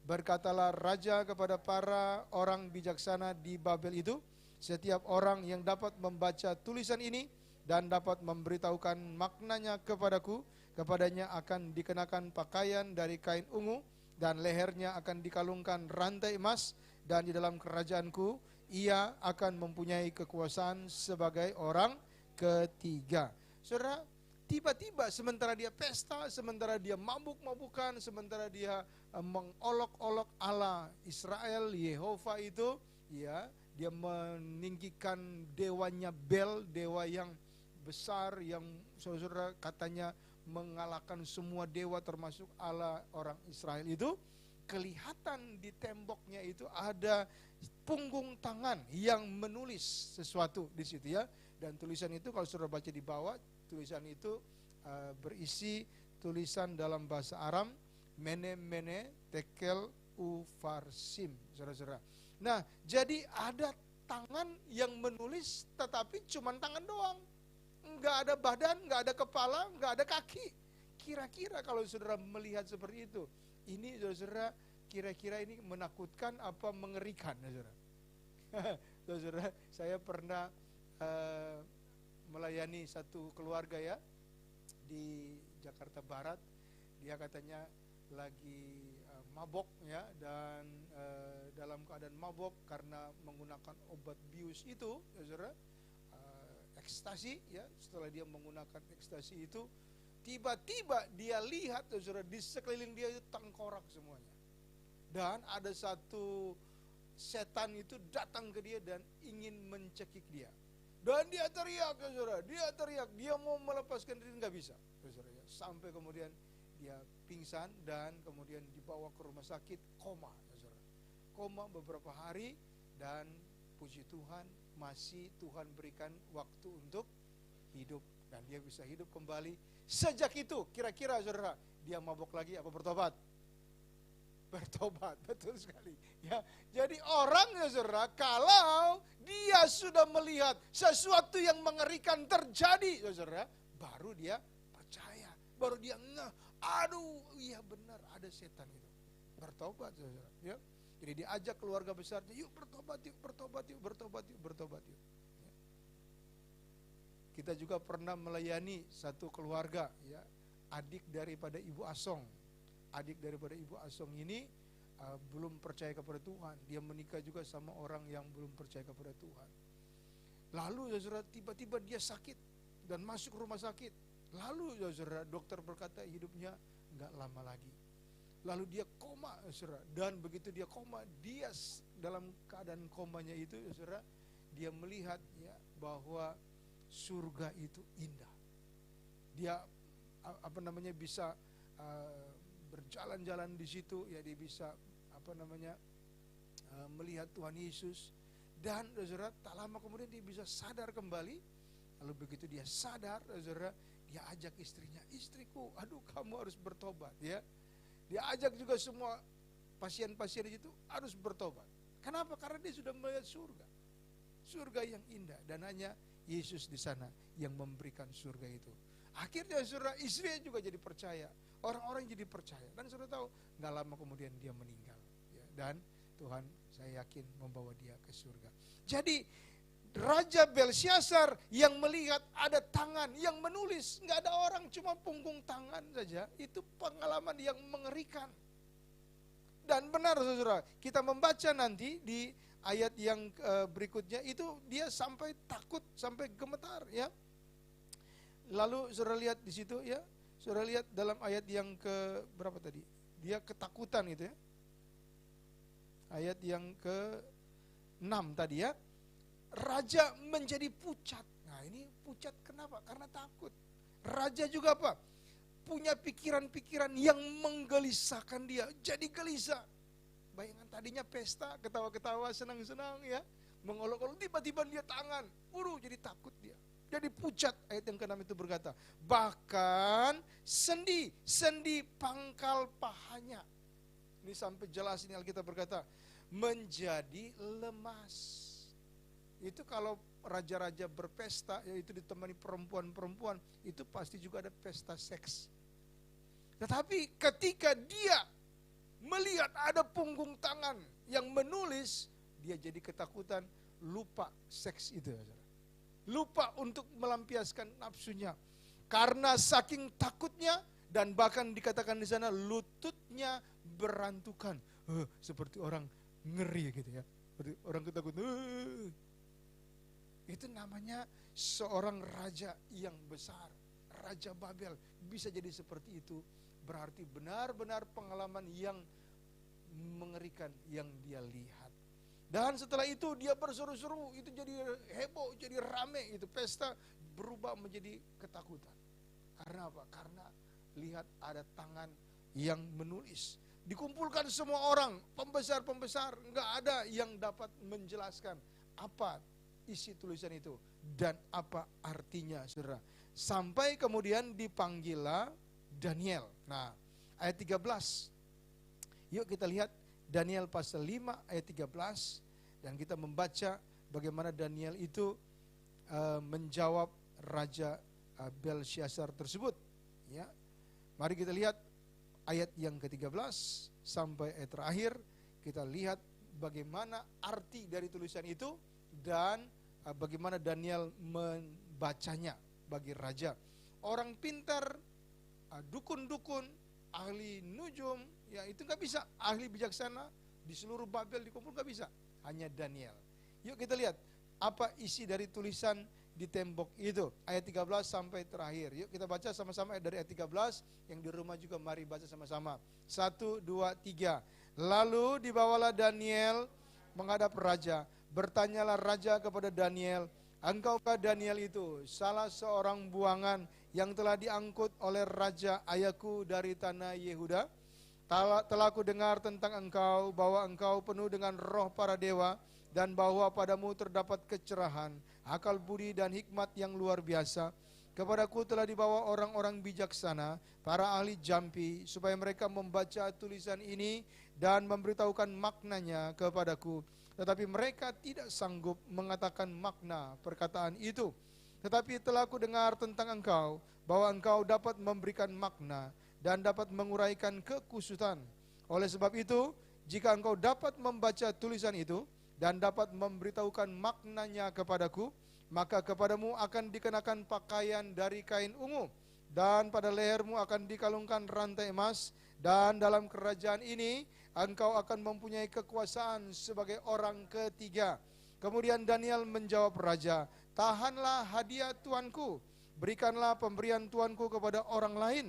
Berkatalah raja kepada para orang bijaksana di Babel itu, setiap orang yang dapat membaca tulisan ini dan dapat memberitahukan maknanya kepadaku, kepadanya akan dikenakan pakaian dari kain ungu dan lehernya akan dikalungkan rantai emas, dan di dalam kerajaanku ia akan mempunyai kekuasaan sebagai orang ketiga. Saudara, tiba-tiba sementara dia pesta, sementara dia mabuk-mabukan, sementara dia mengolok-olok Allah Israel, Yehova itu, ya, dia meninggikan dewanya Bel, dewa yang besar yang saudara katanya mengalahkan semua dewa termasuk Allah orang Israel itu. Kelihatan di temboknya itu ada punggung tangan yang menulis sesuatu di situ ya. Dan tulisan itu kalau saudara baca di bawah, tulisan itu berisi tulisan dalam bahasa Aram, mene mene tekel ufarsim, saudara-saudara. Nah, jadi ada tangan yang menulis tetapi cuma tangan doang. Enggak ada badan, enggak ada kepala, enggak ada kaki. Kira-kira kalau saudara melihat seperti itu, ini saudara kira-kira ini menakutkan apa mengerikan, saudara? Saudara, saya pernah melayani satu keluarga ya di Jakarta Barat. Dia katanya lagi mabok ya, dan dalam keadaan mabok karena menggunakan obat bius itu, saudara, ekstasi ya. Setelah dia menggunakan ekstasi itu, tiba-tiba dia lihat, saudara, di sekeliling dia itu tengkorak semuanya. Dan ada satu setan itu datang ke dia dan ingin mencekik dia. Dan dia teriak, saudara, dia teriak, dia mau melepaskan diri, nggak bisa, saudara, ya. Sampai kemudian dia pingsan dan kemudian dibawa ke rumah sakit, koma, saudara. Koma beberapa hari, dan puji Tuhan masih Tuhan berikan waktu untuk hidup dan dia bisa hidup kembali. Sejak itu kira-kira, saudara, dia mabok lagi apa bertobat? Bertobat, betul sekali ya. Jadi orang, ya saudara, kalau dia sudah melihat sesuatu yang mengerikan terjadi, ya saudara, baru dia percaya, baru dia aduh iya benar ada setan itu. Bertobat, saudara ya. Jadi diajak keluarga besarnya, yuk bertobat yuk, bertobat yuk, bertobat yuk, bertobat yuk ya. Kita juga pernah melayani satu keluarga ya, adik daripada Ibu Asong. Adik daripada Ibu Asong ini belum percaya kepada Tuhan. Dia menikah juga sama orang yang belum percaya kepada Tuhan. Lalu, saudara, tiba-tiba dia sakit dan masuk rumah sakit. Lalu, saudara, dokter berkata hidupnya enggak lama lagi. Lalu dia koma, saudara. Dan begitu dia koma, dia dalam keadaan komanya itu, saudara, dia melihat ya bahwa surga itu indah. Dia bisa berjalan-jalan di situ ya, dia bisa melihat Tuhan Yesus. Dan saudara, tak lama kemudian dia bisa sadar kembali. Lalu begitu dia sadar, saudara, dia ajak istrinya, istriku, aduh kamu harus bertobat ya. Dia ajak juga semua pasien-pasien di situ harus bertobat. Kenapa? Karena dia sudah melihat surga. Surga yang indah, dan hanya Yesus di sana yang memberikan surga itu. Akhirnya saudara, istrinya juga jadi percaya. Orang-orang jadi percaya. Dan saudara tahu, gak lama kemudian dia meninggal ya. Dan Tuhan, saya yakin, membawa dia ke surga. Jadi Raja Belsyazar yang melihat ada tangan yang menulis, gak ada orang, cuma punggung tangan saja. Itu pengalaman yang mengerikan. Dan benar, saudara, kita membaca nanti di ayat yang berikutnya itu dia sampai takut, sampai gemetar ya. Lalu saudara lihat di situ ya, saudara lihat dalam ayat yang ke berapa tadi? Dia ketakutan gitu ya. Ayat yang ke-6 tadi ya. Raja menjadi pucat. Nah, ini pucat kenapa? Karena takut. Raja juga apa? Punya pikiran-pikiran yang menggelisahkan dia, jadi gelisah. Bayangan tadinya pesta, ketawa-ketawa, senang-senang ya, mengolok-olok, tiba-tiba dia tangan, jadi takut dia. Jadi pucat, ayat yang ke-6 itu berkata, bahkan sendi pangkal pahanya. Ini sampai jelas ini Alkitab berkata, menjadi lemas. Itu kalau raja-raja berpesta, yaitu ditemani perempuan-perempuan, itu pasti juga ada pesta seks. Tetapi ketika dia melihat ada punggung tangan yang menulis, dia jadi ketakutan, lupa seks itu. Lupa untuk melampiaskan nafsunya. Karena saking takutnya, dan bahkan dikatakan di sana lututnya berantukan. Seperti orang ngeri gitu ya. Orang ketakutan. Itu namanya seorang raja yang besar. Raja Babel bisa jadi seperti itu. Berarti benar-benar pengalaman yang mengerikan yang dia lihat. Dan setelah itu dia berseru-seru, itu jadi heboh, jadi rame, itu pesta berubah menjadi ketakutan. Karena apa? Karena lihat ada tangan yang menulis. Dikumpulkan semua orang, pembesar-pembesar, enggak ada yang dapat menjelaskan apa isi tulisan itu dan apa artinya, saudara. Sampai kemudian dipanggillah Daniel. Nah, ayat 13. Yuk kita lihat Daniel pasal 5 ayat 13 dan kita membaca bagaimana Daniel itu menjawab Raja Belsyazar tersebut. Ya, mari kita lihat ayat yang ke-13 sampai ayat terakhir. Kita lihat bagaimana arti dari tulisan itu dan bagaimana Daniel membacanya bagi raja. Orang pintar, dukun-dukun, ahli nujum, ya itu nggak bisa. Ahli bijaksana di seluruh Babel dikumpul nggak bisa. Hanya Daniel. Yuk kita lihat apa isi dari tulisan di tembok itu. Ayat 13 sampai terakhir. Yuk kita baca sama-sama dari ayat 13. Yang di rumah juga mari baca sama-sama. 1, 2, 3. Lalu dibawalah Daniel menghadap raja. Bertanyalah raja kepada Daniel, engkaukah Daniel itu salah seorang buangan yang telah diangkut oleh raja ayahku dari tanah Yehuda? Telah ku dengar tentang engkau bahwa engkau penuh dengan roh para dewa dan bahwa padamu terdapat kecerahan, akal budi dan hikmat yang luar biasa. Kepadaku telah dibawa orang-orang bijaksana, para ahli jampi, supaya mereka membaca tulisan ini dan memberitahukan maknanya kepadaku. Tetapi mereka tidak sanggup mengatakan makna perkataan itu. Tetapi telah ku dengar tentang engkau, bahwa engkau dapat memberikan makna dan dapat menguraikan kekusutan. Oleh sebab itu, jika engkau dapat membaca tulisan itu dan dapat memberitahukan maknanya kepadaku, maka kepadamu akan dikenakan pakaian dari kain ungu, dan pada lehermu akan dikalungkan rantai emas, dan dalam kerajaan ini engkau akan mempunyai kekuasaan sebagai orang ketiga. Kemudian Daniel menjawab raja, tahanlah hadiah tuanku, berikanlah pemberian tuanku kepada orang lain.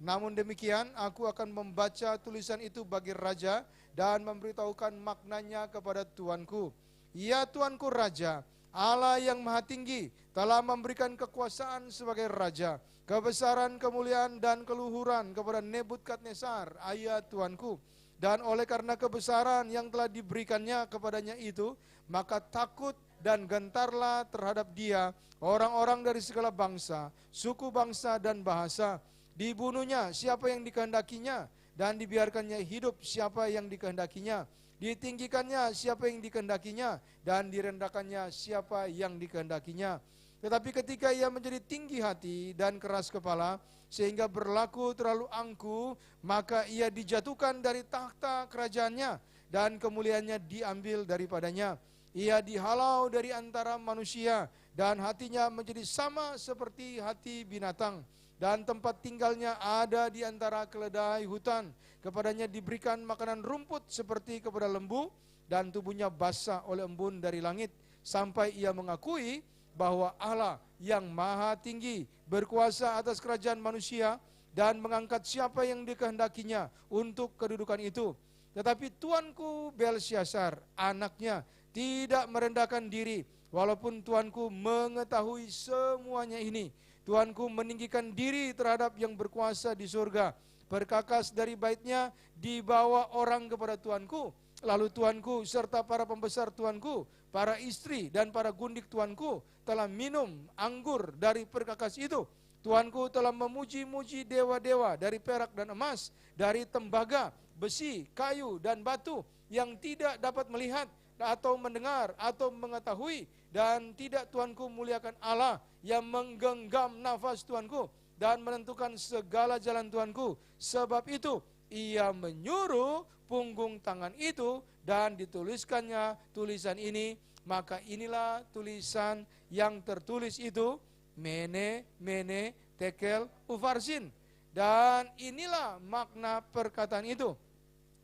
Namun demikian aku akan membaca tulisan itu bagi raja dan memberitahukan maknanya kepada tuanku. Ya tuanku raja, Allah yang maha tinggi telah memberikan kekuasaan sebagai raja, kebesaran, kemuliaan dan keluhuran kepada Nebukadnezar ayah tuanku. Dan oleh karena kebesaran yang telah diberikannya kepadanya itu, maka takut dan gentarlah terhadap dia orang-orang dari segala bangsa, suku bangsa dan bahasa. Dibunuhnya siapa yang dikehendakinya, dan dibiarkannya hidup siapa yang dikehendakinya. Ditinggikannya siapa yang dikehendakinya, dan direndahkannya siapa yang dikehendakinya. Tetapi ketika ia menjadi tinggi hati dan keras kepala, sehingga berlaku terlalu angkuh, maka ia dijatuhkan dari takhta kerajaannya, dan kemuliaannya diambil daripadanya. Ia dihalau dari antara manusia, dan hatinya menjadi sama seperti hati binatang, dan tempat tinggalnya ada di antara keledai hutan. Kepadanya diberikan makanan rumput seperti kepada lembu, dan tubuhnya basah oleh embun dari langit, sampai ia mengakui bahwa Allah yang maha tinggi berkuasa atas kerajaan manusia dan mengangkat siapa yang dikehendakinya untuk kedudukan itu. Tetapi tuanku Belsyazar, anaknya, tidak merendahkan diri, walaupun tuanku mengetahui semuanya ini. Tuanku meninggikan diri terhadap yang berkuasa di surga. Berkakas dari baitnya dibawa orang kepada tuanku. Lalu tuanku serta para pembesar tuanku, para istri dan para gundik tuanku telah minum anggur dari perkakas itu. Tuanku telah memuji-muji dewa-dewa dari perak dan emas, dari tembaga, besi, kayu dan batu, yang tidak dapat melihat atau mendengar atau mengetahui. Dan tidak tuanku muliakan Allah yang menggenggam nafas tuanku dan menentukan segala jalan tuanku. Sebab itu ia menyuruh punggung tangan itu dan dituliskannya tulisan ini. Maka inilah tulisan yang tertulis itu, Mene, Mene, Tekel, Ufarsin. Dan inilah makna perkataan itu.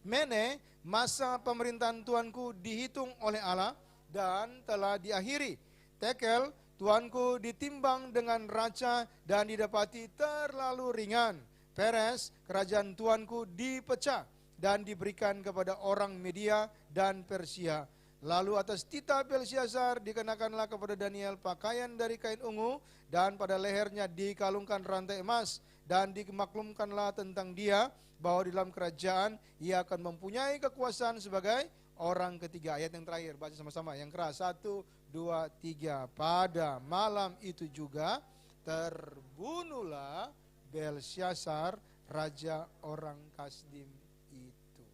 Mene, masa pemerintahan Tuanku dihitung oleh Allah dan telah diakhiri. Tekel, Tuanku ditimbang dengan raca dan didapati terlalu ringan. Peres, kerajaan Tuanku dipecah dan diberikan kepada orang Media dan Persia. Lalu atas tita Belsyazar dikenakanlah kepada Daniel pakaian dari kain ungu, dan pada lehernya dikalungkan rantai emas, dan dimaklumkanlah tentang dia bahwa di dalam kerajaan ia akan mempunyai kekuasaan sebagai orang ketiga. Ayat yang terakhir, baca sama-sama yang keras. 1, 2, 3. Pada malam itu juga terbunuhlah Belsyazar, raja orang Kasdim itu.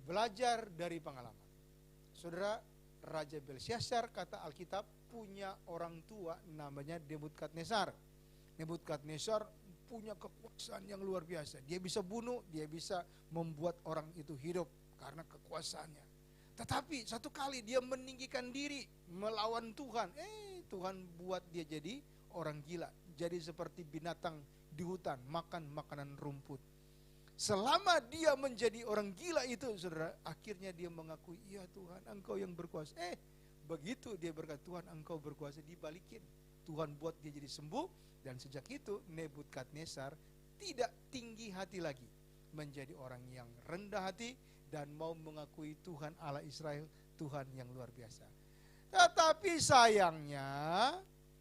Belajar dari pengalaman. Saudara, Raja Belsyazar, kata Alkitab, punya orang tua namanya Nebukadnezar. Nebukadnezar punya kekuasaan yang luar biasa. Dia bisa bunuh, dia bisa membuat orang itu hidup karena kekuasaannya. Tetapi satu kali dia meninggikan diri melawan Tuhan. Tuhan buat dia jadi orang gila. Jadi seperti binatang di hutan, makan makanan rumput. Selama dia menjadi orang gila itu, saudara, akhirnya dia mengakui, iya Tuhan, Engkau yang berkuasa. Begitu dia berkata, Tuhan Engkau berkuasa, dibalikin. Tuhan buat dia jadi sembuh, dan sejak itu Nebukadnezar tidak tinggi hati lagi, menjadi orang yang rendah hati dan mau mengakui Tuhan Allah Israel, Tuhan yang luar biasa. Tetapi sayangnya,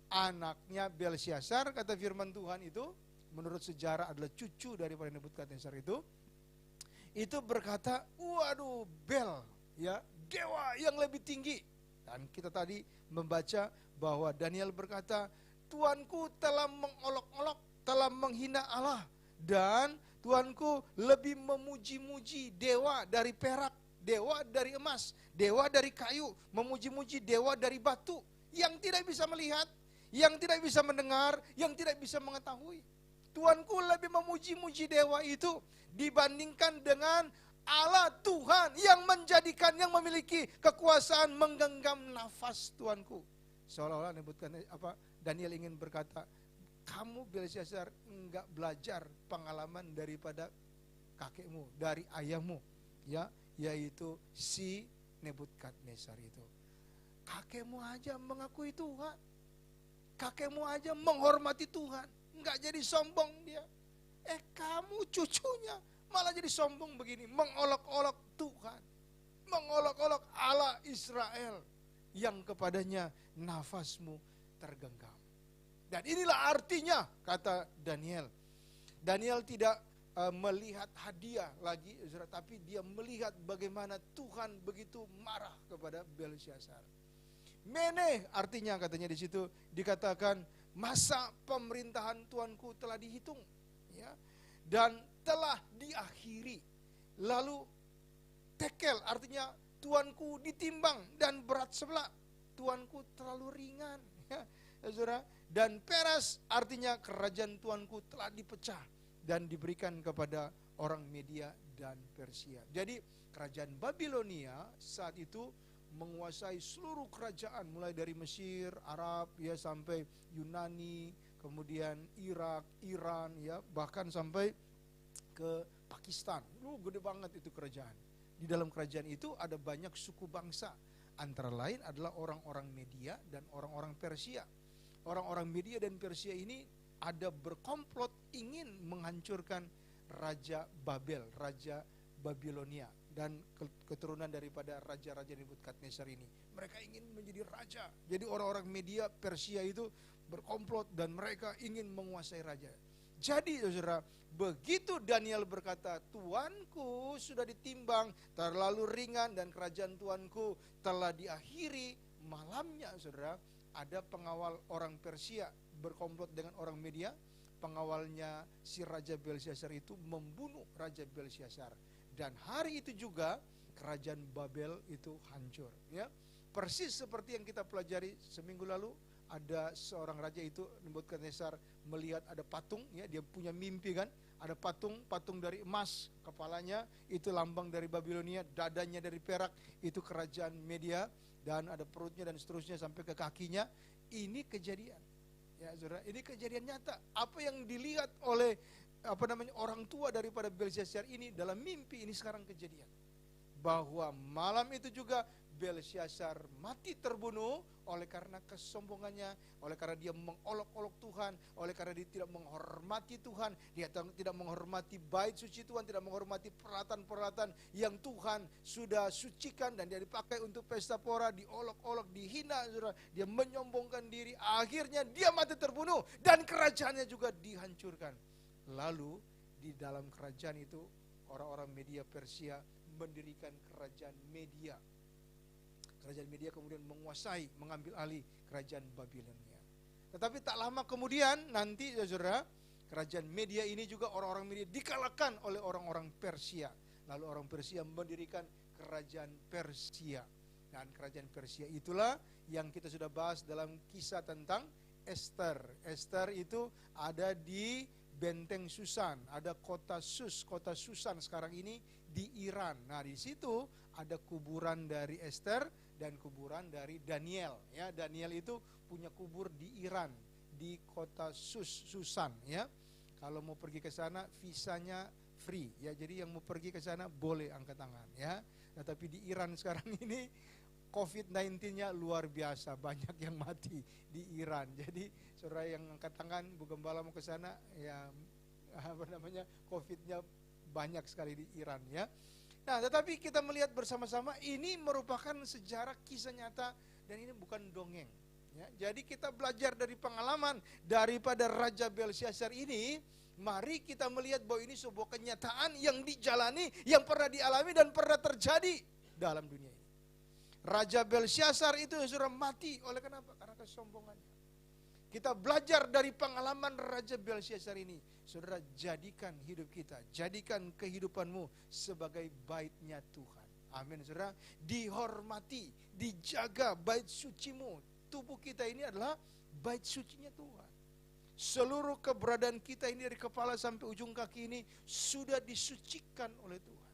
anaknya Belsyazar, kata firman Tuhan itu, menurut sejarah adalah cucu daripada Nebukadnezar itu berkata, waduh, Bel, ya, dewa yang lebih tinggi. Dan kita tadi membaca bahwa Daniel berkata, Tuanku telah mengolok-olok, telah menghina Allah, dan Tuanku lebih memuji-muji dewa dari perak, dewa dari emas, dewa dari kayu, memuji-muji dewa dari batu, yang tidak bisa melihat, yang tidak bisa mendengar, yang tidak bisa mengetahui. Tuanku lebih memuji-muji dewa itu dibandingkan dengan Allah Tuhan yang menjadikan, yang memiliki kekuasaan menggenggam nafas Tuanku. Seolah-olah Daniel ingin berkata, kamu Belsyazar enggak belajar pengalaman daripada kakekmu, dari ayahmu, ya, yaitu si Nebukadnezar itu. Kakekmu aja mengakui Tuhan, kakekmu aja menghormati Tuhan, enggak jadi sombong dia. Kamu cucunya malah jadi sombong begini, mengolok-olok Tuhan, mengolok-olok Allah Israel yang kepadanya nafasmu tergenggam. Dan inilah artinya, kata Daniel. Daniel tidak melihat hadiah lagi, tapi dia melihat bagaimana Tuhan begitu marah kepada Belsyazar. Mene artinya, katanya di situ dikatakan masa pemerintahan Tuanku telah dihitung, ya, dan telah diakhiri. Lalu tekel artinya Tuanku ditimbang dan berat sebelah, Tuanku terlalu ringan, ya, saudara. Dan peres artinya kerajaan Tuanku telah dipecah dan diberikan kepada orang Media dan Persia. Jadi kerajaan Babilonia saat itu menguasai seluruh kerajaan, mulai dari Mesir, Arab, ya, sampai Yunani, kemudian Irak, Iran, ya, bahkan sampai ke Pakistan. Gede banget itu kerajaan. Di dalam kerajaan itu ada banyak suku bangsa, antara lain adalah orang-orang Media dan orang-orang Persia. Orang-orang Media dan Persia ini ada berkomplot ingin menghancurkan Raja Babel, Raja Babilonia, dan keturunan daripada raja-raja Nebukadnezar ini. Mereka ingin menjadi raja. Jadi orang-orang Media, Persia itu berkomplot dan mereka ingin menguasai raja. Jadi saudara, begitu Daniel berkata, Tuanku sudah ditimbang terlalu ringan dan kerajaan Tuanku telah diakhiri, malamnya saudara, ada pengawal orang Persia berkomplot dengan orang Media. Pengawalnya si Raja Belsyazar itu membunuh Raja Belsyazar. Dan hari itu juga kerajaan Babel itu hancur, ya. Persis seperti yang kita pelajari seminggu lalu, ada seorang raja itu Nebukadnezar melihat ada patung, ya, dia punya mimpi kan, ada patung dari emas, kepalanya itu lambang dari Babilonia, dadanya dari perak, itu kerajaan Media, dan ada perutnya dan seterusnya sampai ke kakinya. Ini kejadian, ya saudara, ini kejadian nyata. Apa yang dilihat oleh orang tua daripada Belsyazar ini dalam mimpi ini sekarang kejadian. Bahwa malam itu juga Belsyazar mati terbunuh oleh karena kesombongannya, oleh karena dia mengolok-olok Tuhan, oleh karena dia tidak menghormati Tuhan, dia tidak menghormati bait suci Tuhan, tidak menghormati peralatan-peralatan yang Tuhan sudah sucikan dan dia dipakai untuk pesta pora, diolok-olok, dihina, dia menyombongkan diri, akhirnya dia mati terbunuh dan kerajaannya juga dihancurkan. Lalu di dalam kerajaan itu orang-orang Media Persia mendirikan kerajaan Media. Kerajaan Media kemudian menguasai, mengambil alih kerajaan Babilonia. Tetapi tak lama kemudian nanti saudara, kerajaan Media ini juga orang-orang Media dikalahkan oleh orang-orang Persia. Lalu orang Persia mendirikan kerajaan Persia. Dan kerajaan Persia itulah yang kita sudah bahas dalam kisah tentang Esther. Esther itu ada di Benteng Susan, ada kota Susan sekarang ini di Iran. Nah, di situ ada kuburan dari Esther dan kuburan dari Daniel. Ya, Daniel itu punya kubur di Iran, di kota Susan. Ya, kalau mau pergi ke sana visanya free. Ya, jadi yang mau pergi ke sana boleh angkat tangan. Ya, nah, tapi di Iran sekarang ini COVID-19-nya luar biasa, banyak yang mati di Iran. Jadi saudara yang angkat tangan, Bu Gembala mau ke sana, ya COVID-nya banyak sekali di Iran ya. Nah, tetapi kita melihat bersama-sama ini merupakan sejarah kisah nyata dan ini bukan dongeng. Ya, jadi kita belajar dari pengalaman daripada Raja Belsyazar ini. Mari kita melihat bahwa ini sebuah kenyataan yang dijalani, yang pernah dialami dan pernah terjadi dalam dunia ini. Raja Belsyazar itu sudah mati oleh kenapa? Karena kesombongannya. Kita belajar dari pengalaman Raja Belsyazar ini. Saudara, jadikan hidup kita, jadikan kehidupanmu sebagai baitnya Tuhan. Amin, saudara. Dihormati, dijaga bait sucimu. Tubuh kita ini adalah bait sucinya Tuhan. Seluruh keberadaan kita ini dari kepala sampai ujung kaki ini sudah disucikan oleh Tuhan.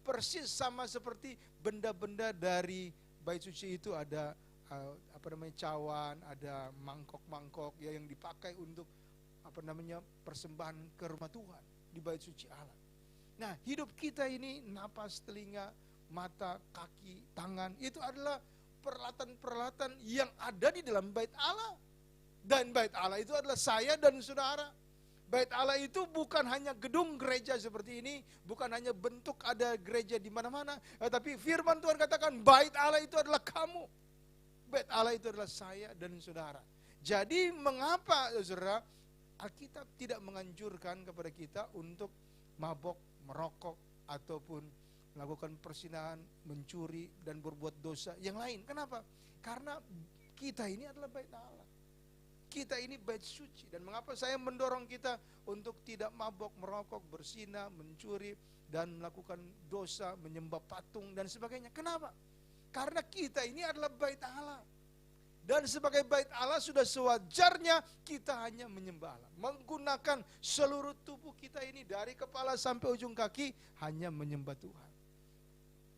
Persis sama seperti benda-benda dari bait suci itu ada cawan, ada mangkok-mangkok ya yang dipakai untuk persembahan ke rumah Tuhan di bait suci Allah. Nah, hidup kita ini napas, telinga, mata, kaki, tangan itu adalah peralatan-peralatan yang ada di dalam bait Allah. Dan bait Allah itu adalah saya dan saudara. Bait Allah itu bukan hanya gedung gereja seperti ini, bukan hanya bentuk ada gereja di mana-mana, tapi firman Tuhan katakan bait Allah itu adalah kamu. Bait Allah itu adalah saya dan saudara. Jadi mengapa saudara Alkitab tidak menganjurkan kepada kita untuk mabok, merokok ataupun melakukan persinahan, mencuri dan berbuat dosa yang lain? Kenapa? Karena kita ini adalah bait Allah. Kita ini bait suci. Dan mengapa saya mendorong kita untuk tidak mabok, merokok, berzina, mencuri, dan melakukan dosa, menyembah patung, dan sebagainya. Kenapa? Karena kita ini adalah bait Allah. Dan sebagai bait Allah sudah sewajarnya kita hanya menyembah Allah. Menggunakan seluruh tubuh kita ini dari kepala sampai ujung kaki hanya menyembah Tuhan.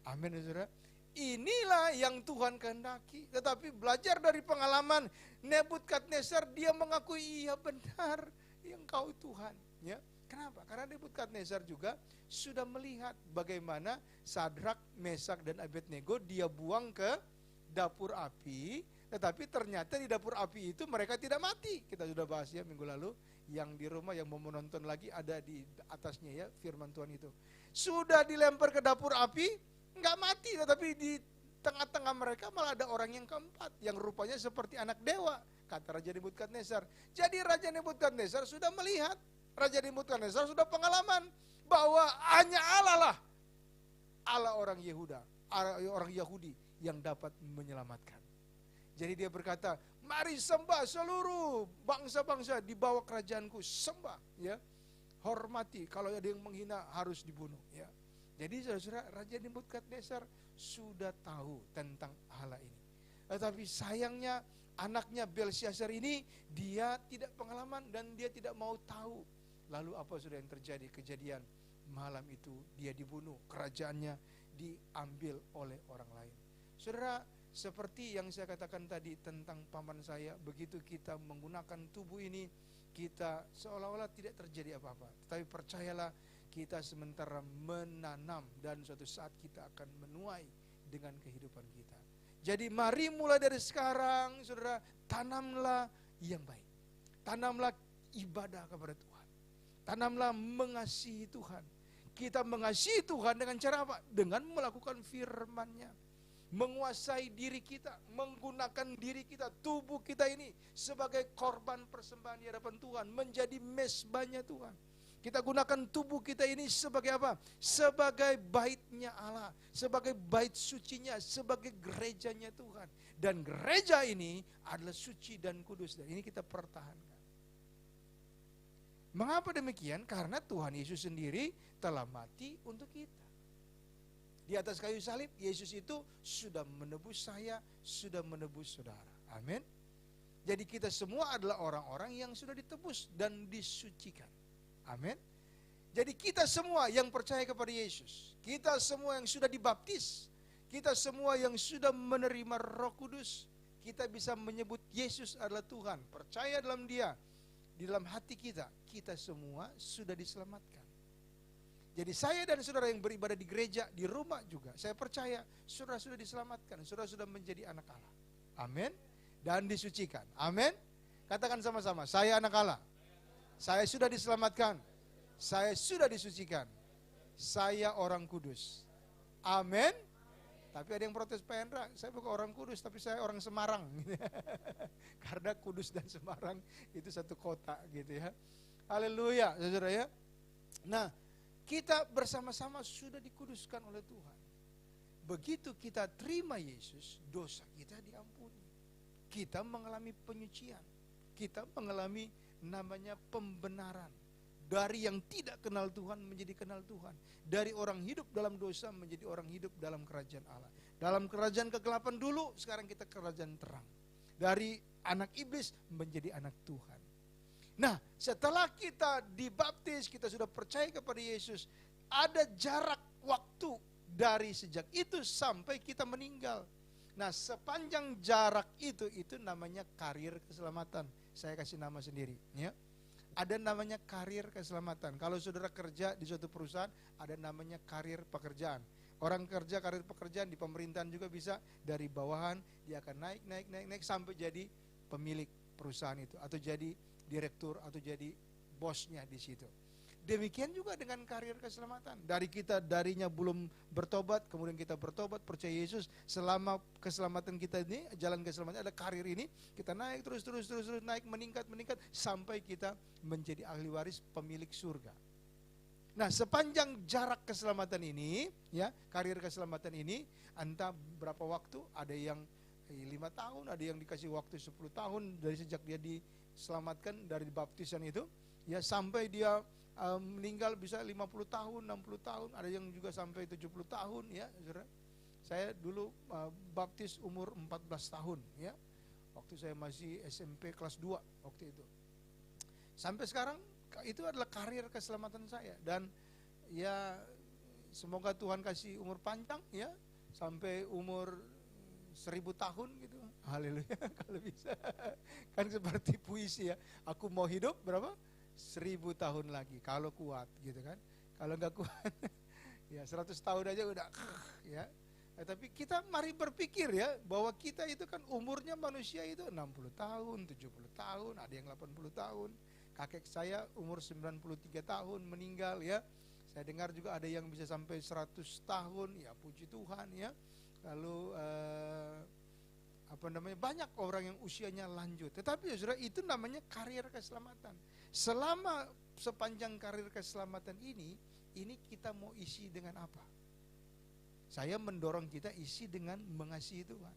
Amin, saudara. Inilah yang Tuhan kehendaki. Tetapi belajar dari pengalaman Nebukadnezar, dia mengakui iya benar engkau Tuhan. Ya, kenapa? Karena Nebukadnezar juga sudah melihat bagaimana Sadrak, Mesak dan Abednego dia buang ke dapur api. Tetapi ternyata di dapur api itu mereka tidak mati. Kita sudah bahas ya minggu lalu. Yang di rumah yang mau menonton lagi ada di atasnya ya firman Tuhan itu. Sudah dilempar ke dapur api, enggak mati, tetapi di tengah-tengah mereka malah ada orang yang keempat yang rupanya seperti anak dewa, kata Raja Nebukadnezar. Jadi Raja Nebukadnezar sudah melihat, Raja Nebukadnezar sudah pengalaman bahwa hanya Allah lah, Allah orang Yehuda, orang Yahudi yang dapat menyelamatkan. Jadi dia berkata, mari sembah seluruh bangsa-bangsa di bawah kerajaanku, sembah ya, hormati, kalau ada yang menghina harus dibunuh ya. Jadi saudara, Raja Nebukadnezar sudah tahu tentang Allah ini. Tetapi sayangnya anaknya Belsyazar ini dia tidak pengalaman dan dia tidak mau tahu. Lalu apa sudah yang terjadi? Kejadian malam itu dia dibunuh, kerajaannya diambil oleh orang lain. Saudara, seperti yang saya katakan tadi tentang paman saya, begitu kita menggunakan tubuh ini, kita seolah-olah tidak terjadi apa-apa. Tetapi percayalah, kita sementara menanam dan suatu saat kita akan menuai dengan kehidupan kita. Jadi mari mulai dari sekarang, saudara, tanamlah yang baik. Tanamlah ibadah kepada Tuhan. Tanamlah mengasihi Tuhan. Kita mengasihi Tuhan dengan cara apa? Dengan melakukan firman-Nya. Menguasai diri kita, menggunakan diri kita, tubuh kita ini sebagai korban persembahan di hadapan Tuhan, menjadi mezbahnya Tuhan. Kita gunakan tubuh kita ini sebagai apa? Sebagai bait-Nya Allah, sebagai bait sucinya, sebagai gerejanya Tuhan. Dan gereja ini adalah suci dan kudus, dan ini kita pertahankan. Mengapa demikian? Karena Tuhan Yesus sendiri telah mati untuk kita. Di atas kayu salib, Yesus itu sudah menebus saya, sudah menebus saudara. Amin. Jadi kita semua adalah orang-orang yang sudah ditebus dan disucikan. Amin. Jadi kita semua yang percaya kepada Yesus, kita semua yang sudah dibaptis, kita semua yang sudah menerima Roh Kudus, kita bisa menyebut Yesus adalah Tuhan, percaya dalam Dia, di dalam hati kita, kita semua sudah diselamatkan. Jadi saya dan saudara yang beribadah di gereja, di rumah juga, saya percaya saudara sudah diselamatkan, saudara sudah menjadi anak Allah. Amin. Dan disucikan. Amin. Katakan sama-sama, saya anak Allah. Saya sudah diselamatkan. Saya sudah disucikan. Saya orang kudus. Amin. Tapi ada yang protes, Pak Hendra, saya bukan orang kudus, tapi saya orang Semarang. Karena Kudus dan Semarang itu satu kota gitu ya. Haleluya, saudara ya. Nah, kita bersama-sama sudah dikuduskan oleh Tuhan. Begitu kita terima Yesus, dosa kita diampuni. Kita mengalami penyucian. Kita mengalami namanya pembenaran. Dari yang tidak kenal Tuhan menjadi kenal Tuhan. Dari orang hidup dalam dosa menjadi orang hidup dalam kerajaan Allah. Dalam kerajaan kegelapan dulu, sekarang kita kerajaan terang. Dari anak iblis menjadi anak Tuhan. Nah, setelah kita dibaptis, kita sudah percaya kepada Yesus, ada jarak waktu dari sejak itu sampai kita meninggal. Nah, sepanjang jarak itu namanya karir keselamatan. Saya kasih nama sendiri, ya. Ada namanya karir keselamatan. Kalau saudara kerja di suatu perusahaan, ada namanya karir pekerjaan. Orang kerja karir pekerjaan di pemerintahan juga bisa, dari bawahan dia akan naik sampai jadi pemilik perusahaan itu, atau jadi direktur, atau jadi bosnya di situ. Demikian juga dengan karir keselamatan. Darinya belum bertobat, kemudian kita bertobat, percaya Yesus, selama keselamatan kita ini, jalan keselamatan ada karir ini, kita naik terus naik, meningkat sampai kita menjadi ahli waris pemilik surga. Nah, sepanjang jarak keselamatan ini, ya, karir keselamatan ini, entah berapa waktu, ada yang 5 tahun, ada yang dikasih waktu 10 tahun dari sejak dia diselamatkan dari baptisan itu, ya, sampai dia meninggal bisa 50 tahun, 60 tahun, ada yang juga sampai 70 tahun, ya, saudara. Saya dulu baptis umur 14 tahun, ya. Waktu saya masih SMP kelas 2 waktu itu. Sampai sekarang itu adalah karir keselamatan saya, dan ya semoga Tuhan kasih umur panjang, ya, sampai umur 1000 tahun gitu. Haleluya. Kalau bisa kan seperti puisi, ya, aku mau hidup berapa? 1000 tahun lagi kalau kuat gitu kan. Kalau enggak kuat ya 100 tahun aja udah ya. Tapi kita mari berpikir, ya, bahwa kita itu kan umurnya manusia itu 60 tahun, 70 tahun, ada yang 80 tahun. Kakek saya umur 93 tahun meninggal, ya. Saya dengar juga ada yang bisa sampai 100 tahun, ya, puji Tuhan, ya. Lalu banyak orang yang usianya lanjut. Tetapi ya saudara, itu namanya karir keselamatan. Sepanjang karir keselamatan ini kita mau isi dengan apa? Saya mendorong kita isi dengan mengasihi Tuhan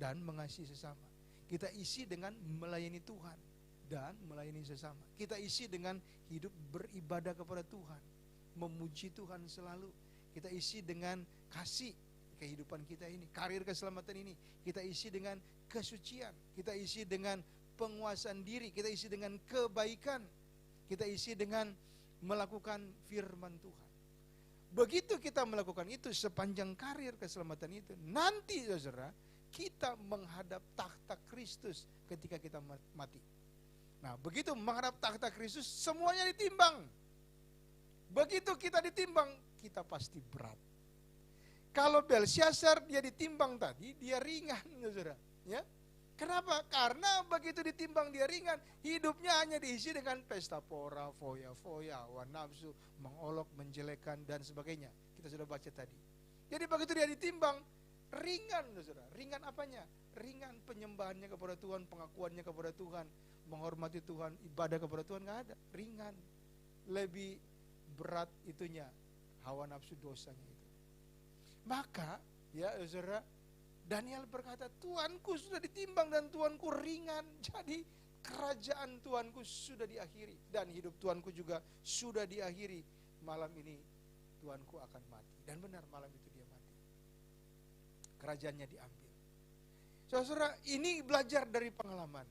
dan mengasihi sesama. Kita isi dengan melayani Tuhan dan melayani sesama. Kita isi dengan hidup beribadah kepada Tuhan, memuji Tuhan selalu. Kita isi dengan kasih. Kehidupan kita ini, karir keselamatan ini, kita isi dengan kesucian, kita isi dengan penguasaan diri, kita isi dengan kebaikan, kita isi dengan melakukan firman Tuhan. Begitu kita melakukan itu sepanjang karir keselamatan itu, nanti saudara, kita menghadap takhta Kristus ketika kita mati. Nah, begitu menghadap takhta Kristus, semuanya ditimbang. Begitu kita ditimbang, kita pasti berat. Kalau Belsyazar dia ditimbang tadi, dia ringan, saudara. Ya, kenapa? Karena begitu ditimbang dia ringan, hidupnya hanya diisi dengan pesta pora, foya-foya, hawa nafsu, mengolok, menjelekan, dan sebagainya. Kita sudah baca tadi. Jadi begitu dia ditimbang, ringan, saudara. Ringan apanya? Ringan penyembahannya kepada Tuhan, pengakuannya kepada Tuhan, menghormati Tuhan, ibadah kepada Tuhan, nggak ada. Ringan. Lebih berat itunya, hawa nafsu dosanya itu. Maka, ya saudara, Daniel berkata, Tuanku sudah ditimbang dan Tuanku ringan. Jadi kerajaan Tuanku sudah diakhiri. Dan hidup Tuanku juga sudah diakhiri. Malam ini Tuanku akan mati. Dan benar malam itu dia mati. Kerajaannya diambil. Saudara, ini belajar dari pengalaman.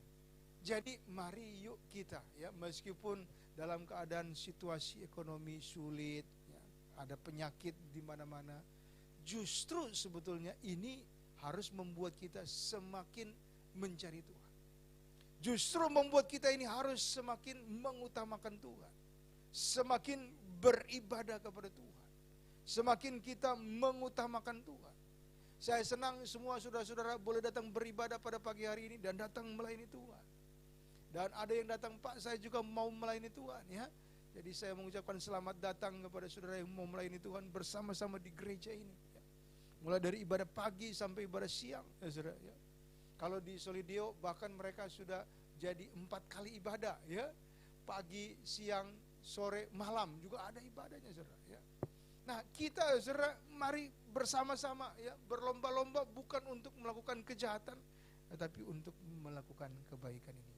Jadi mari yuk kita, ya, meskipun dalam keadaan situasi ekonomi sulit, ya, ada penyakit di mana-mana, justru sebetulnya ini harus membuat kita semakin mencari Tuhan. Justru membuat kita ini harus semakin mengutamakan Tuhan. Semakin beribadah kepada Tuhan. Semakin kita mengutamakan Tuhan. Saya senang semua saudara-saudara boleh datang beribadah pada pagi hari ini dan datang melayani Tuhan. Dan ada yang datang, Pak, saya juga mau melayani Tuhan, ya. Jadi saya mengucapkan selamat datang kepada saudara yang mau melayani Tuhan bersama-sama di gereja ini. Ya. Mulai dari ibadah pagi sampai ibadah siang, ya, saudara. Ya. Kalau di Solideo bahkan mereka sudah jadi 4 kali ibadah, ya. Pagi, siang, sore, malam juga ada ibadahnya, saudara. Ya. Nah, kita, saudara, mari bersama-sama, ya, berlomba-lomba bukan untuk melakukan kejahatan, tetapi untuk melakukan kebaikan ini.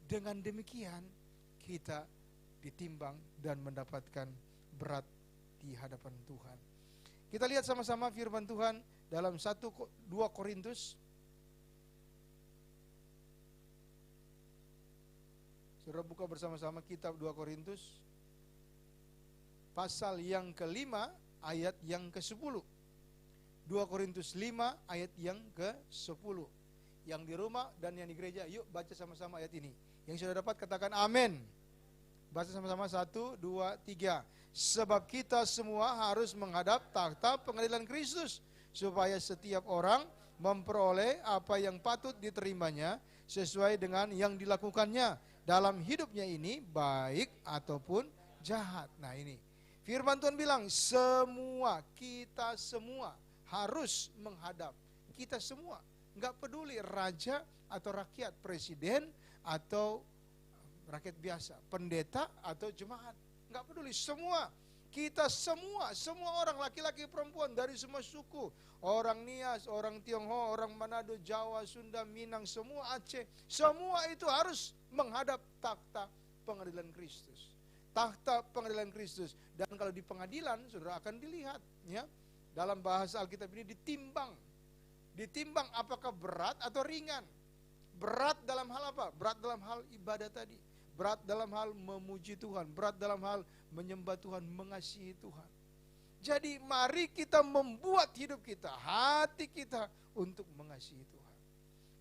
Dengan demikian kita ditimbang dan mendapatkan berat di hadapan Tuhan. Kita lihat sama-sama firman Tuhan dalam 2 Korintus. Saudara buka bersama-sama kitab 2 Korintus. Pasal yang ke-5 ayat yang ke-10. 2 Korintus 5 ayat yang ke-10. Yang di rumah dan yang di gereja, yuk baca sama-sama ayat ini. Yang sudah dapat katakan amin. Baca sama-sama 1, 2, 3. Sebab kita semua harus menghadap takhta pengadilan Kristus, supaya setiap orang memperoleh apa yang patut diterimanya sesuai dengan yang dilakukannya dalam hidupnya ini, baik ataupun jahat. Nah ini, firman Tuhan bilang semua, kita semua harus menghadap. Kita semua, nggak peduli raja atau rakyat, presiden atau rakyat biasa, pendeta atau jemaat, nggak peduli, semua, kita semua orang, laki-laki perempuan dari semua suku, orang Nias, orang Tionghoa, orang Manado, Jawa, Sunda, Minang, semua Aceh, semua itu harus menghadap takhta pengadilan Kristus. Takhta pengadilan Kristus. Dan kalau di pengadilan, saudara akan dilihat, ya, dalam bahasa Alkitab ini ditimbang. Ditimbang apakah berat atau ringan. Berat dalam hal apa? Berat dalam hal ibadah tadi. Berat dalam hal memuji Tuhan. Berat dalam hal menyembah Tuhan, mengasihi Tuhan. Jadi mari kita membuat hidup kita, hati kita untuk mengasihi Tuhan.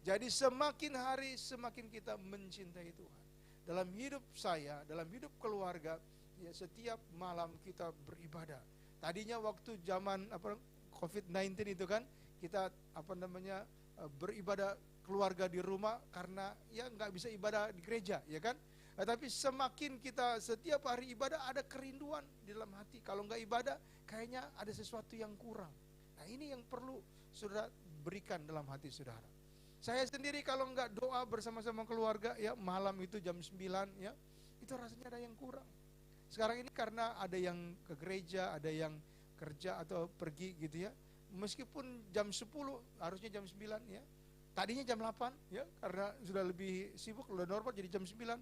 Jadi semakin hari semakin kita mencintai Tuhan. Dalam hidup saya, dalam hidup keluarga, ya, setiap malam kita beribadah. Tadinya waktu zaman COVID-19 itu kan, kita beribadah keluarga di rumah karena ya nggak bisa ibadah di gereja, ya kan? Tapi semakin kita setiap hari ibadah, ada kerinduan di dalam hati. Kalau nggak ibadah, kayaknya ada sesuatu yang kurang. Nah ini yang perlu saudara berikan dalam hati saudara. Saya sendiri kalau nggak doa bersama-sama keluarga, ya malam itu jam 9, ya itu rasanya ada yang kurang. Sekarang ini karena ada yang ke gereja, ada yang kerja atau pergi gitu ya. Meskipun jam 10, harusnya jam 9 ya. Tadinya jam 8 ya, karena sudah lebih sibuk, udah normal jadi jam 9.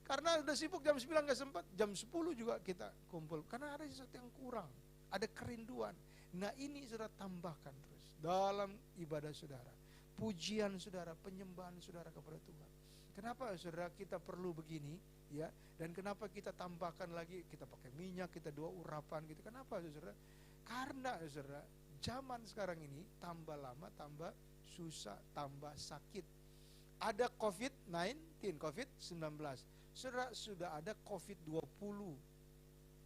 Karena udah sibuk jam 9 gak sempat, jam 10 juga kita kumpul. Karena ada sesuatu yang kurang, ada kerinduan. Nah ini saudara tambahkan terus dalam ibadah saudara. Pujian saudara, penyembahan saudara kepada Tuhan. Kenapa saudara kita perlu begini ya? Dan kenapa kita tambahkan lagi, kita pakai minyak, kita 2 urapan gitu. Kenapa saudara? Karena saudara, zaman sekarang ini tambah lama, tambah susah, tambah sakit. ada COVID-19, COVID-19. Saudara, sudah ada COVID-20.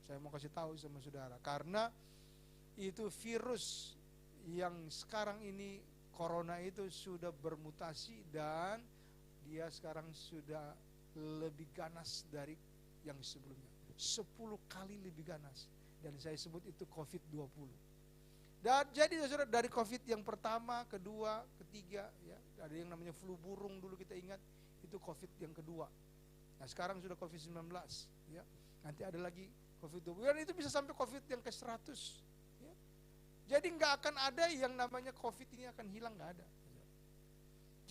Saya mau kasih tahu sama saudara, karena itu virus yang sekarang ini, corona itu sudah bermutasi dan dia sekarang sudah lebih ganas dari yang sebelumnya. 10 kali lebih ganas. Dan saya sebut itu COVID-20. Dan jadi saudara, dari COVID yang pertama, kedua, ketiga, ya, ada yang namanya flu burung dulu kita ingat, itu COVID yang kedua. Nah sekarang sudah COVID-19, ya. Nanti ada lagi COVID-20, dan itu bisa sampai COVID yang ke-100. Ya. Jadi nggak akan ada yang namanya COVID ini akan hilang, nggak ada.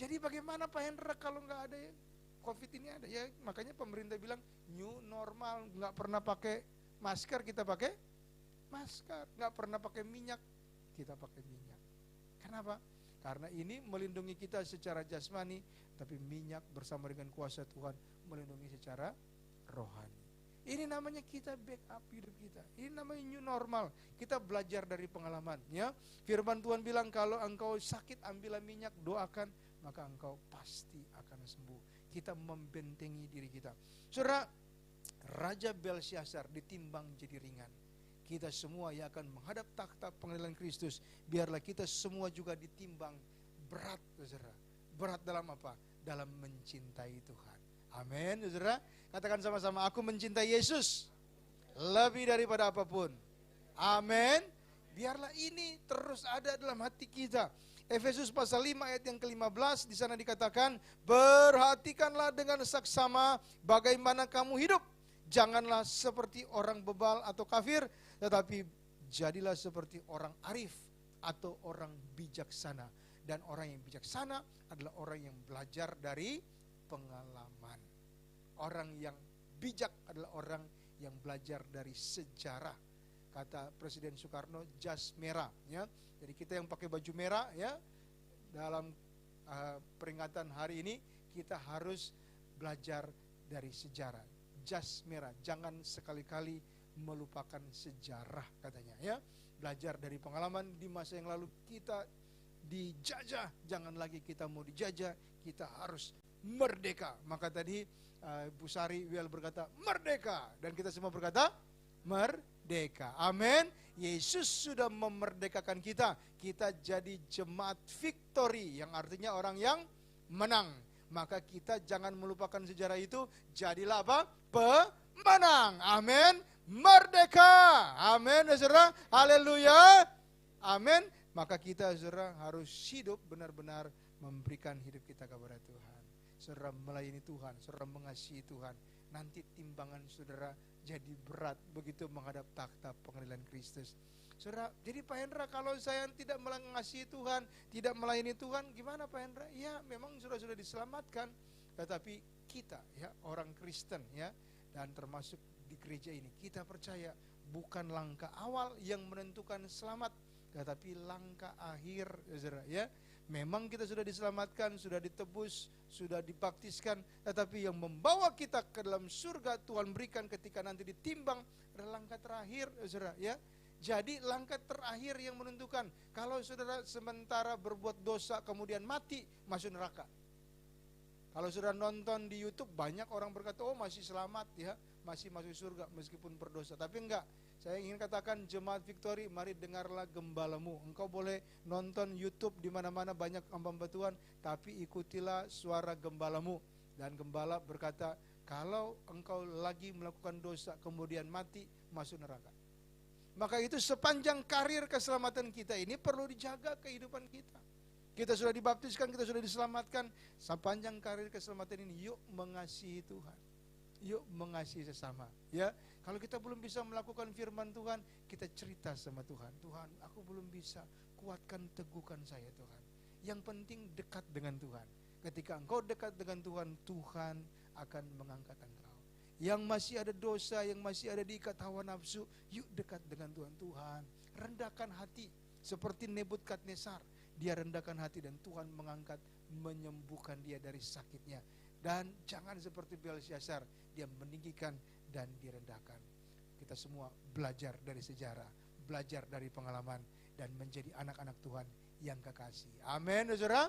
Jadi bagaimana Pak Hendra kalau nggak ada ya? COVID ini ada, ya makanya pemerintah bilang new normal, nggak pernah pakai masker kita pakai masker, nggak pernah pakai minyak kita pakai minyak. Kenapa? Karena ini melindungi kita secara jasmani, tapi minyak bersama dengan kuasa Tuhan melindungi secara rohani. Ini namanya kita backup hidup kita. Ini namanya new normal. Kita belajar dari pengalaman. Ya, firman Tuhan bilang kalau engkau sakit ambillah minyak, doakan, maka engkau pasti akan sembuh. Kita membentengi diri kita. Saudara, Raja Belsyazar ditimbang jadi ringan. Kita semua yang akan menghadap takhta pengadilan Kristus, biarlah kita semua juga ditimbang berat, saudara. Berat dalam apa? Dalam mencintai Tuhan. Amin, saudara. Katakan sama-sama, aku mencintai Yesus lebih daripada apapun. Amin. Biarlah ini terus ada dalam hati kita. Efesus pasal 5 ayat yang ke-15, di sana dikatakan, perhatikanlah dengan saksama bagaimana kamu hidup. Janganlah seperti orang bebal atau kafir, tetapi jadilah seperti orang arif atau orang bijaksana. Dan orang yang bijaksana adalah orang yang belajar dari pengalaman. Orang yang bijak adalah orang yang belajar dari sejarah. Kata Presiden Soekarno, jas merah. Ya. Jadi kita yang pakai baju merah, ya, dalam peringatan hari ini kita harus belajar dari sejarah. Jas merah, jangan sekali-kali melupakan sejarah katanya, ya. Belajar dari pengalaman di masa yang lalu kita dijajah, jangan lagi kita mau dijajah, kita harus merdeka. Maka tadi Bu Sari Wiel berkata merdeka, dan kita semua berkata merdeka. Amin. Yesus sudah memerdekakan kita. Kita jadi jemaat victory, yang artinya orang yang menang. Maka kita jangan melupakan sejarah itu. Jadilah apa? Pemenang. Amin. Merdeka. Amin, saudara. Haleluya. Amin. Maka kita, saudara, harus hidup benar-benar memberikan hidup kita kepada Tuhan. Saudara melayani Tuhan, saudara mengasihi Tuhan. Nanti timbangan saudara jadi berat begitu menghadap takhta pengadilan Kristus. Saudara, jadi Pak Hendra, kalau saya tidak mengasihi Tuhan, tidak melayani Tuhan, gimana Pak Hendra? Ya memang sudah diselamatkan, tetapi kita, ya, orang Kristen, ya, dan termasuk di gereja ini, kita percaya bukan langkah awal yang menentukan selamat, tetapi langkah akhir, saudara, ya. Memang kita sudah diselamatkan, sudah ditebus, sudah dibaptiskan, tetapi yang membawa kita ke dalam surga Tuhan berikan ketika nanti ditimbang adalah langkah terakhir, saudara, ya. Jadi langkah terakhir yang menentukan. Kalau saudara sementara berbuat dosa kemudian mati, masuk neraka. Kalau saudara nonton di YouTube, banyak orang berkata, oh masih selamat, ya, masih masuk surga meskipun berdosa. Tapi enggak. Saya ingin katakan, jemaat Victory, mari dengarlah gembalamu. Engkau boleh nonton YouTube di mana-mana banyak hamba Tuhan, tapi ikutilah suara gembalamu. Dan gembala berkata, kalau engkau lagi melakukan dosa kemudian mati, masuk neraka. Maka itu sepanjang karir keselamatan kita ini perlu dijaga kehidupan kita. Kita sudah dibaptiskan, kita sudah diselamatkan. Sepanjang karir keselamatan ini, yuk mengasihi Tuhan. Yuk mengasihi sesama, ya. Kalau kita belum bisa melakukan firman Tuhan, kita cerita sama Tuhan. Tuhan, aku belum bisa, kuatkan, teguhkan saya Tuhan. Yang penting dekat dengan Tuhan. Ketika engkau dekat dengan Tuhan, Tuhan akan mengangkat engkau. Yang masih ada dosa, yang masih ada diikat hawa nafsu, yuk dekat dengan Tuhan. Tuhan, rendahkan hati seperti Nebukadnezar. Dia rendahkan hati dan Tuhan mengangkat, menyembuhkan dia dari sakitnya. Dan jangan seperti Belsyazar, dia meninggikan dan direndahkan. Kita semua belajar dari sejarah, belajar dari pengalaman, dan menjadi anak-anak Tuhan yang kekasih. Amin, saudara.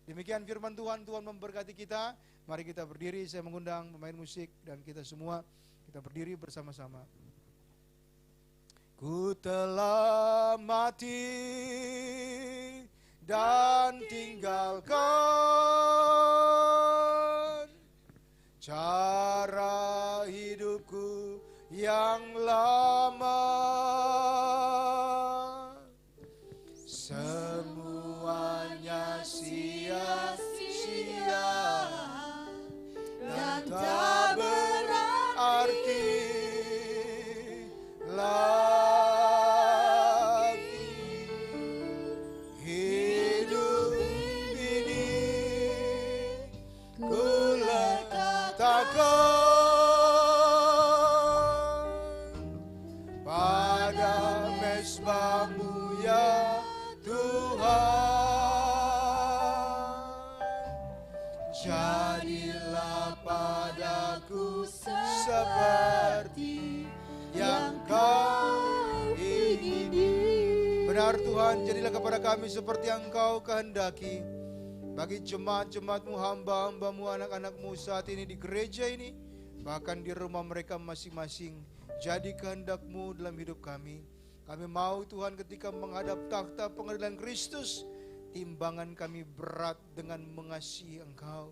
Demikian firman Tuhan, Tuhan memberkati kita. Mari kita berdiri, saya mengundang pemain musik dan kita semua, kita berdiri bersama-sama. Ku telah mati dan tinggalkan cara hidupku yang lama. Semuanya sia-sia dan tak berarti lagi. Hidup ini ku letakkan pada mezbah-Mu ya Tuhan. Jadilah padaku seperti yang Kau ingini. Benar Tuhan, jadilah kepada kami seperti yang Kau kehendaki. Bagi jemaat-jemaat-Mu, hamba-hamba-Mu, anak-anak-Mu saat ini di gereja ini, bahkan di rumah mereka masing-masing, jadi kehendak-Mu dalam hidup kami. Kami mau Tuhan ketika menghadap takhta pengadilan Kristus, timbangan kami berat dengan mengasihi Engkau,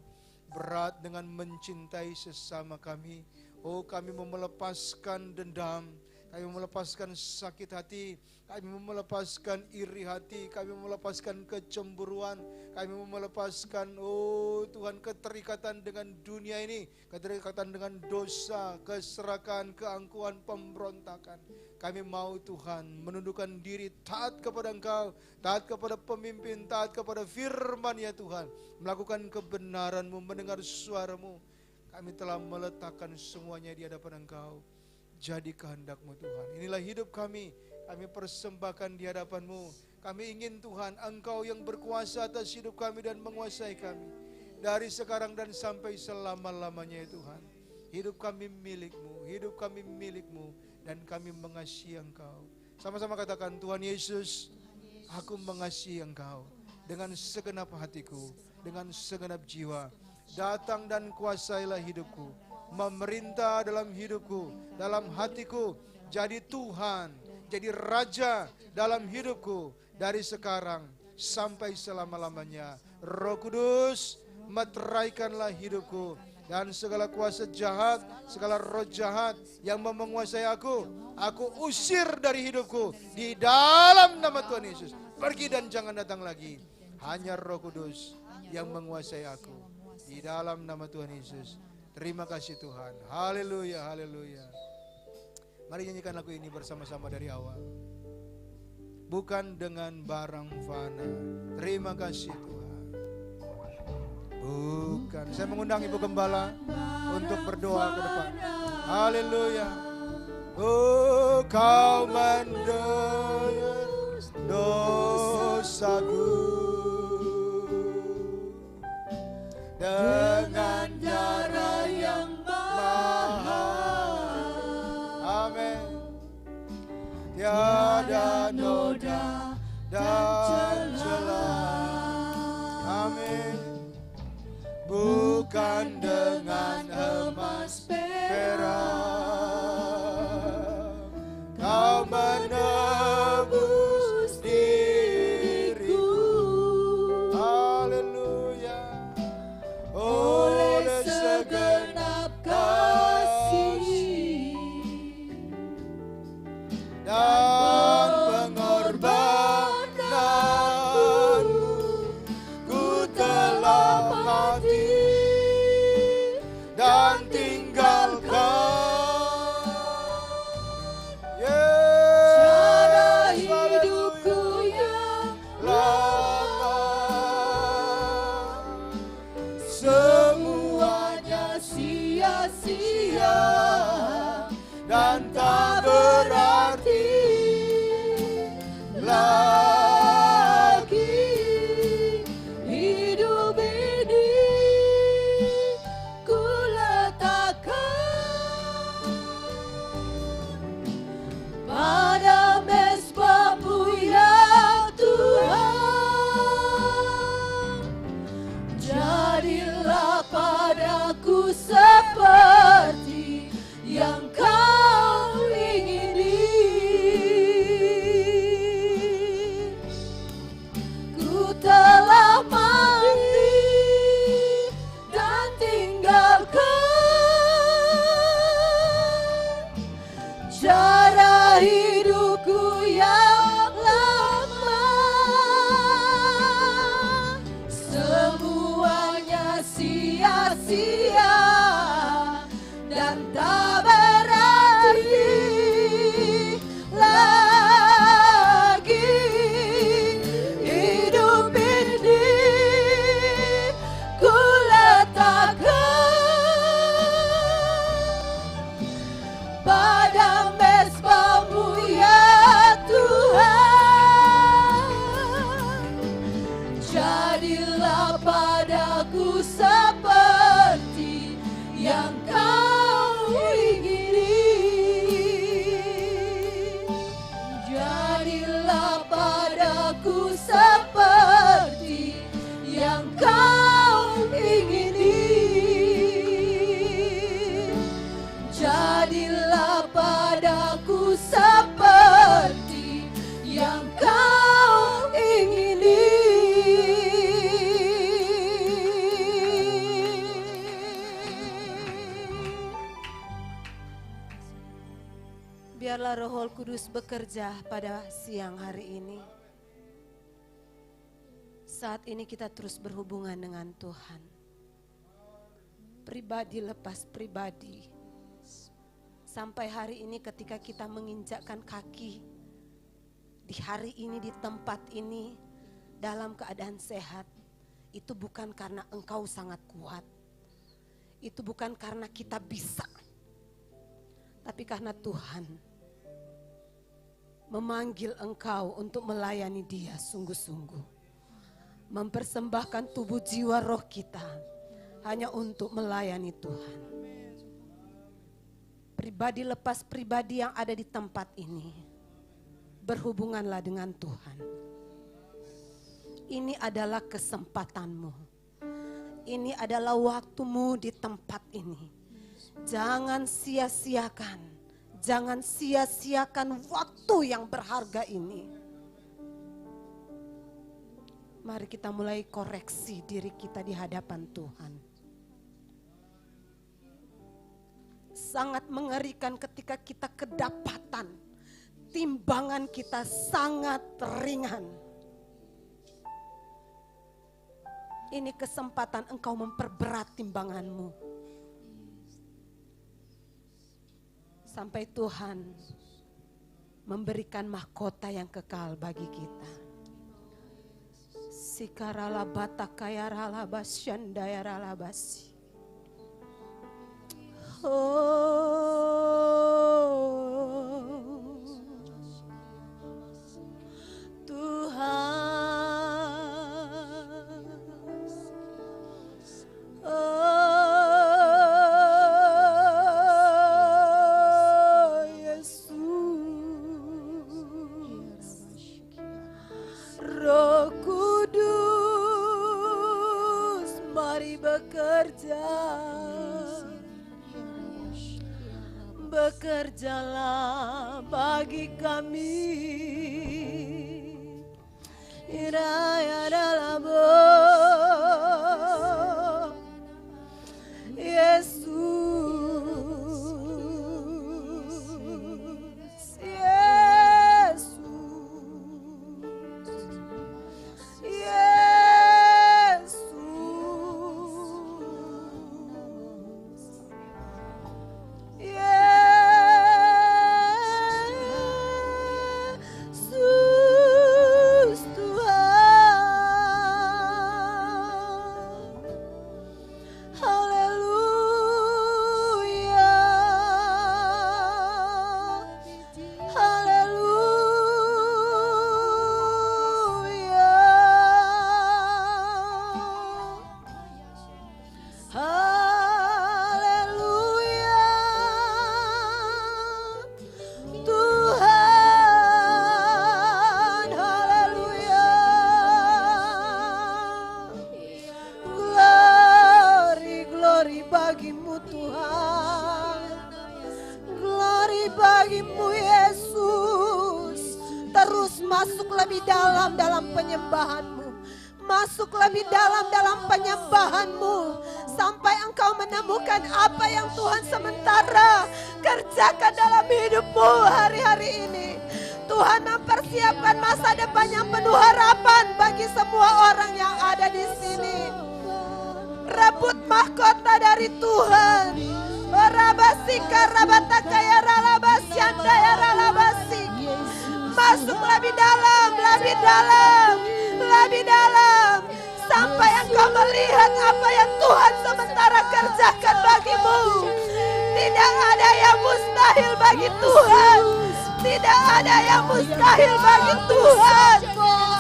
berat dengan mencintai sesama kami. Oh, kami mau melepaskan dendam, kami mau melepaskan sakit hati, kami mau melepaskan iri hati, kami mau melepaskan kecemburuan, kami mau melepaskan, oh Tuhan, keterikatan dengan dunia ini, keterikatan dengan dosa, keserakahan, keangkuhan, pemberontakan. Kami mau Tuhan menundukkan diri, taat kepada Engkau, taat kepada pemimpin, taat kepada firman ya Tuhan, melakukan kebenaran-Mu, mendengar suara-Mu. Kami telah meletakkan semuanya di hadapan Engkau. Jadi kehendak-Mu Tuhan. Inilah hidup kami persembahkan di hadapan-Mu. Kami ingin Tuhan, Engkau yang berkuasa atas hidup kami dan menguasai kami. Dari sekarang dan sampai selama-lamanya ya Tuhan. Hidup kami milik-Mu, hidup kami milik-Mu, dan kami mengasihi Engkau. Sama-sama katakan, Tuhan Yesus, aku mengasihi Engkau dengan segenap hatiku, dengan segenap jiwa. Datang dan kuasailah hidupku, memerintah dalam hidupku, dalam hatiku. Jadi Tuhan, jadi Raja dalam hidupku dari sekarang sampai selama-lamanya. Roh Kudus, meteraikanlah hidupku dan segala kuasa jahat, segala roh jahat yang mau menguasai aku usir dari hidupku di dalam nama Tuhan Yesus. Pergi dan jangan datang lagi. Hanya Roh Kudus yang menguasai aku di dalam nama Tuhan Yesus. Terima kasih Tuhan. Haleluya, haleluya. Mari nyanyikan lagu ini bersama-sama dari awal. Bukan dengan barang fana. Terima kasih Tuhan. Bukan. Saya mengundang Ibu Gembala untuk berdoa ke depan. Haleluya. Oh, Kau mendengar dosaku dengan darah yang mahal. Amin. Tiada noda dan celah. Amin. Bukan dengan emas perak Kau menebus diriku. Haleluya. Oleh segenap kasih dan pengorbananmu, ku telah mati dan tinggalkan cara hidupku yang lama. Semuanya sia-sia dan tak berarti cara hidupku yang lama, semuanya sia-sia dan tak berarti lagi. Hidup ini ku letakkan pada mezbamu ya Tuhan. Jadilah padaku seperti yang Kau ingini. Jadilah padaku seperti yang Kau ingini. Jadilah padaku seperti yang Kau ingini. Biarlah Roh Kudus bekerja pada siang hari ini. Saat ini kita terus berhubungan dengan Tuhan. Pribadi lepas pribadi. Sampai hari ini ketika kita menginjakkan kaki di hari ini, di tempat ini, dalam keadaan sehat, itu bukan karena Engkau sangat kuat. Itu bukan karena kita bisa. Tapi karena Tuhan memanggil Engkau untuk melayani Dia sungguh-sungguh. Mempersembahkan tubuh, jiwa, roh kita hanya untuk melayani Tuhan. Pribadi lepas pribadi yang ada di tempat ini, berhubunganlah dengan Tuhan. Ini adalah kesempatanmu. Ini adalah waktumu di tempat ini. Jangan sia-siakan. Jangan sia-siakan waktu yang berharga ini. Mari kita mulai koreksi diri kita di hadapan Tuhan. Sangat mengerikan ketika kita kedapatan timbangan kita sangat ringan. Ini kesempatan engkau memperberat timbanganmu. Sampai Tuhan memberikan mahkota yang kekal bagi kita. Sikarala batakayarala basyandayarala basi. Roh Kudus, mari bekerja. Bekerjalah bagi kami. Iraya dalam Yesus. Masuk lebih dalam penyembahan-Mu sampai Engkau menemukan apa yang Tuhan sementara kerjakan dalam hidup-Mu hari-hari ini. Tuhan mempersiapkan masa depan yang penuh harapan bagi semua orang yang ada di sini. Rebut mahkota dari Tuhan. Rabasika rabatakaya ralabasyanda ya ralabasi. Masuk lebih dalam, lebih dalam, lebih dalam, sampai engkau melihat apa yang Tuhan sementara kerjakan bagimu. Tidak ada yang mustahil bagi Tuhan. Tidak ada yang mustahil bagi Tuhan.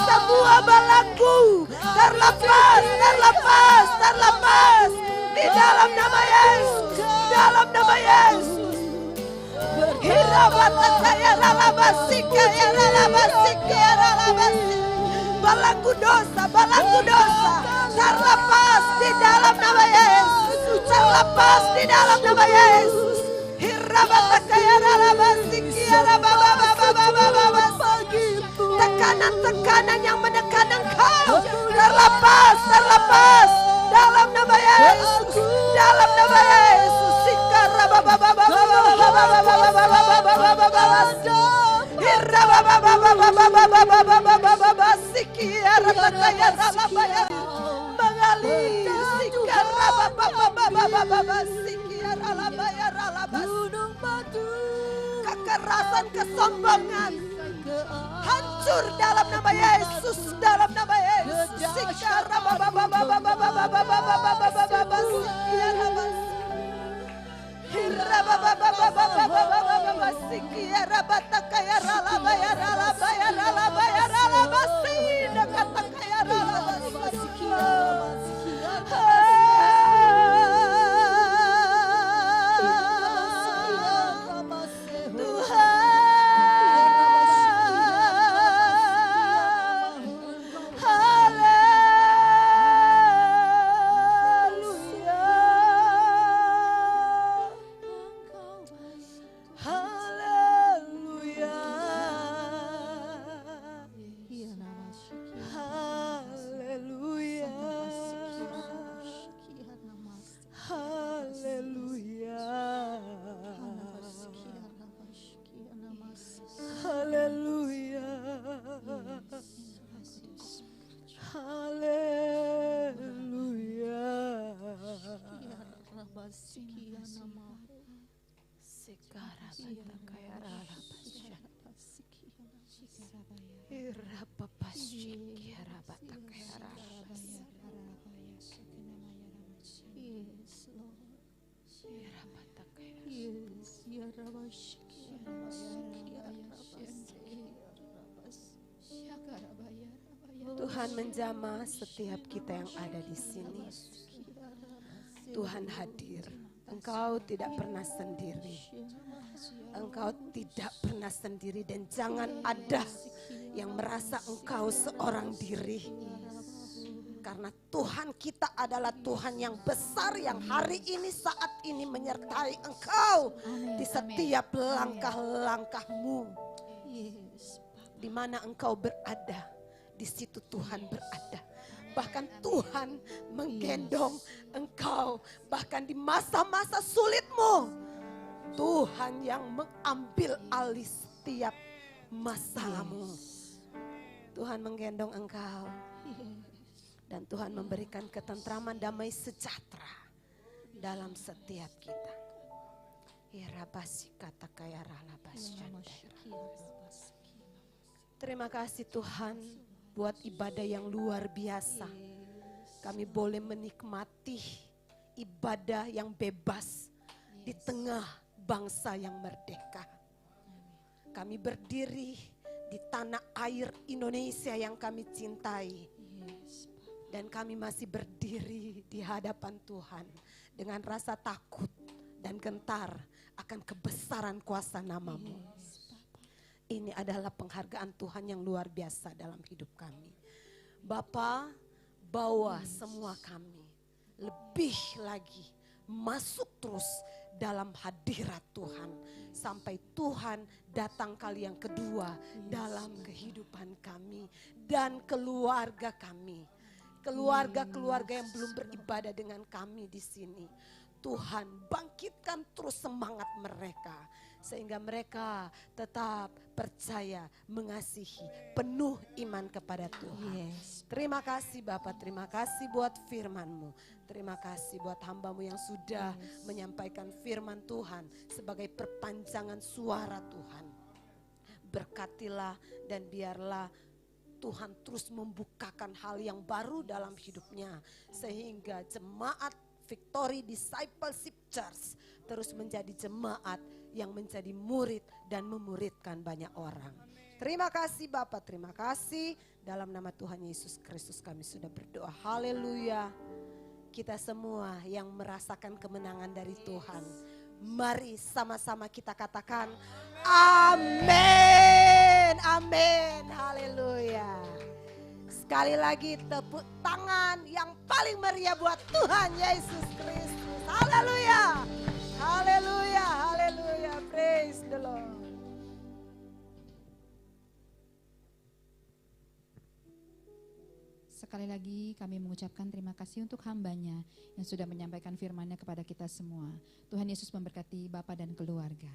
Semua belenggu terlepas, terlepas, terlepas di dalam nama Yesus, dalam nama Yesus. Belenggu dosa terlepas di dalam nama Yesus, terlepas di dalam nama Yesus. Tekanan-tekanan yang menekan engkau terlepas, terlepas dalam nama Yesus, dalam nama Yesus. Kekerasan, kesombongan hancur dalam nama Yesus, dalam nama Yesus. Tuhan menjamah setiap kita yang ada di sini. Tuhan hadir. Engkau tidak pernah sendiri. Engkau tidak pernah sendiri dan jangan ada yang merasa engkau seorang diri. Karena Tuhan kita adalah Tuhan yang besar yang hari ini saat ini menyertai engkau di setiap langkah-langkahmu. Di mana engkau berada, di situ Tuhan berada. Bahkan Tuhan menggendong engkau. Bahkan di masa-masa sulitmu, Tuhan yang mengambil alih setiap masalahmu. Tuhan menggendong engkau. Dan Tuhan memberikan ketentraman, damai sejahtera dalam setiap kita. Terima kasih Tuhan buat ibadah yang luar biasa. Kami boleh menikmati ibadah yang bebas di tengah bangsa yang merdeka. Kami berdiri di tanah air Indonesia yang kami cintai. Dan kami masih berdiri di hadapan Tuhan dengan rasa takut dan gentar akan kebesaran kuasa nama-Mu. Ini adalah penghargaan Tuhan yang luar biasa dalam hidup kami. Bapa, bawa semua kami lebih lagi masuk terus dalam hadirat Tuhan. Sampai Tuhan datang kali yang kedua dalam kehidupan kami dan keluarga kami. keluarga-keluarga yang belum beribadah dengan kami di sini. Tuhan, bangkitkan terus semangat mereka sehingga mereka tetap percaya, mengasihi, penuh iman kepada Tuhan. Terima kasih Bapak, terima kasih buat firman-Mu. Terima kasih buat hamba-Mu yang sudah menyampaikan firman Tuhan sebagai perpanjangan suara Tuhan. Berkatilah dan biarlah Tuhan terus membukakan hal yang baru dalam hidupnya sehingga jemaat Victory Discipleship Church terus menjadi jemaat yang menjadi murid dan memuridkan banyak orang. Terima kasih Bapak, terima kasih. Dalam nama Tuhan Yesus Kristus kami sudah berdoa. Haleluya. Kita semua yang merasakan kemenangan dari Tuhan, mari sama-sama kita katakan amin, amin, haleluya. Sekali lagi tepuk tangan yang paling meriah buat Tuhan Yesus Kristus. Haleluya. Haleluya. Haleluya. Praise the Lord. Sekali lagi kami mengucapkan terima kasih untuk hamba-Nya yang sudah menyampaikan firman-Nya kepada kita semua. Tuhan Yesus memberkati Bapak dan keluarga.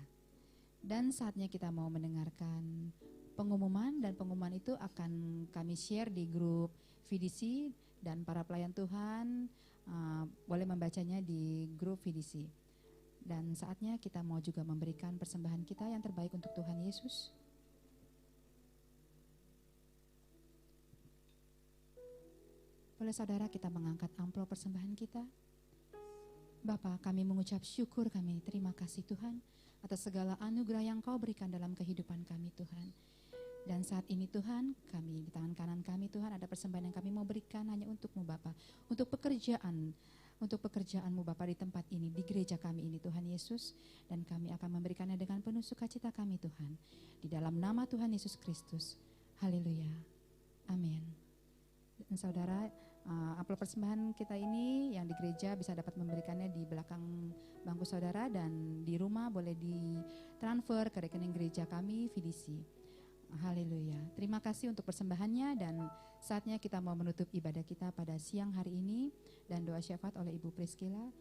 Dan saatnya kita mau mendengarkan pengumuman, dan pengumuman itu akan kami share di grup VDC, dan para pelayan Tuhan boleh membacanya di grup VDC. Dan saatnya kita mau juga memberikan persembahan kita yang terbaik untuk Tuhan Yesus. Boleh saudara kita mengangkat amplop persembahan kita. Bapa, kami mengucap syukur, kami terima kasih Tuhan atas segala anugerah yang Kau berikan dalam kehidupan kami Tuhan. Dan saat ini Tuhan, kami di tangan kanan kami Tuhan ada persembahan yang kami mau berikan hanya untuk-Mu Bapa, untuk pekerjaan-Mu Bapa di tempat ini, di gereja kami ini Tuhan Yesus. Dan kami akan memberikannya dengan penuh sukacita kami Tuhan, di dalam nama Tuhan Yesus Kristus. Haleluya, amin. Dan saudara, amplop persembahan kita ini yang di gereja bisa dapat memberikannya di belakang bangku saudara, dan di rumah boleh ditransfer ke rekening gereja kami VDC. Haleluya. Terima kasih untuk persembahannya, dan saatnya kita mau menutup ibadah kita pada siang hari ini dan doa syafaat oleh Ibu Priscilla.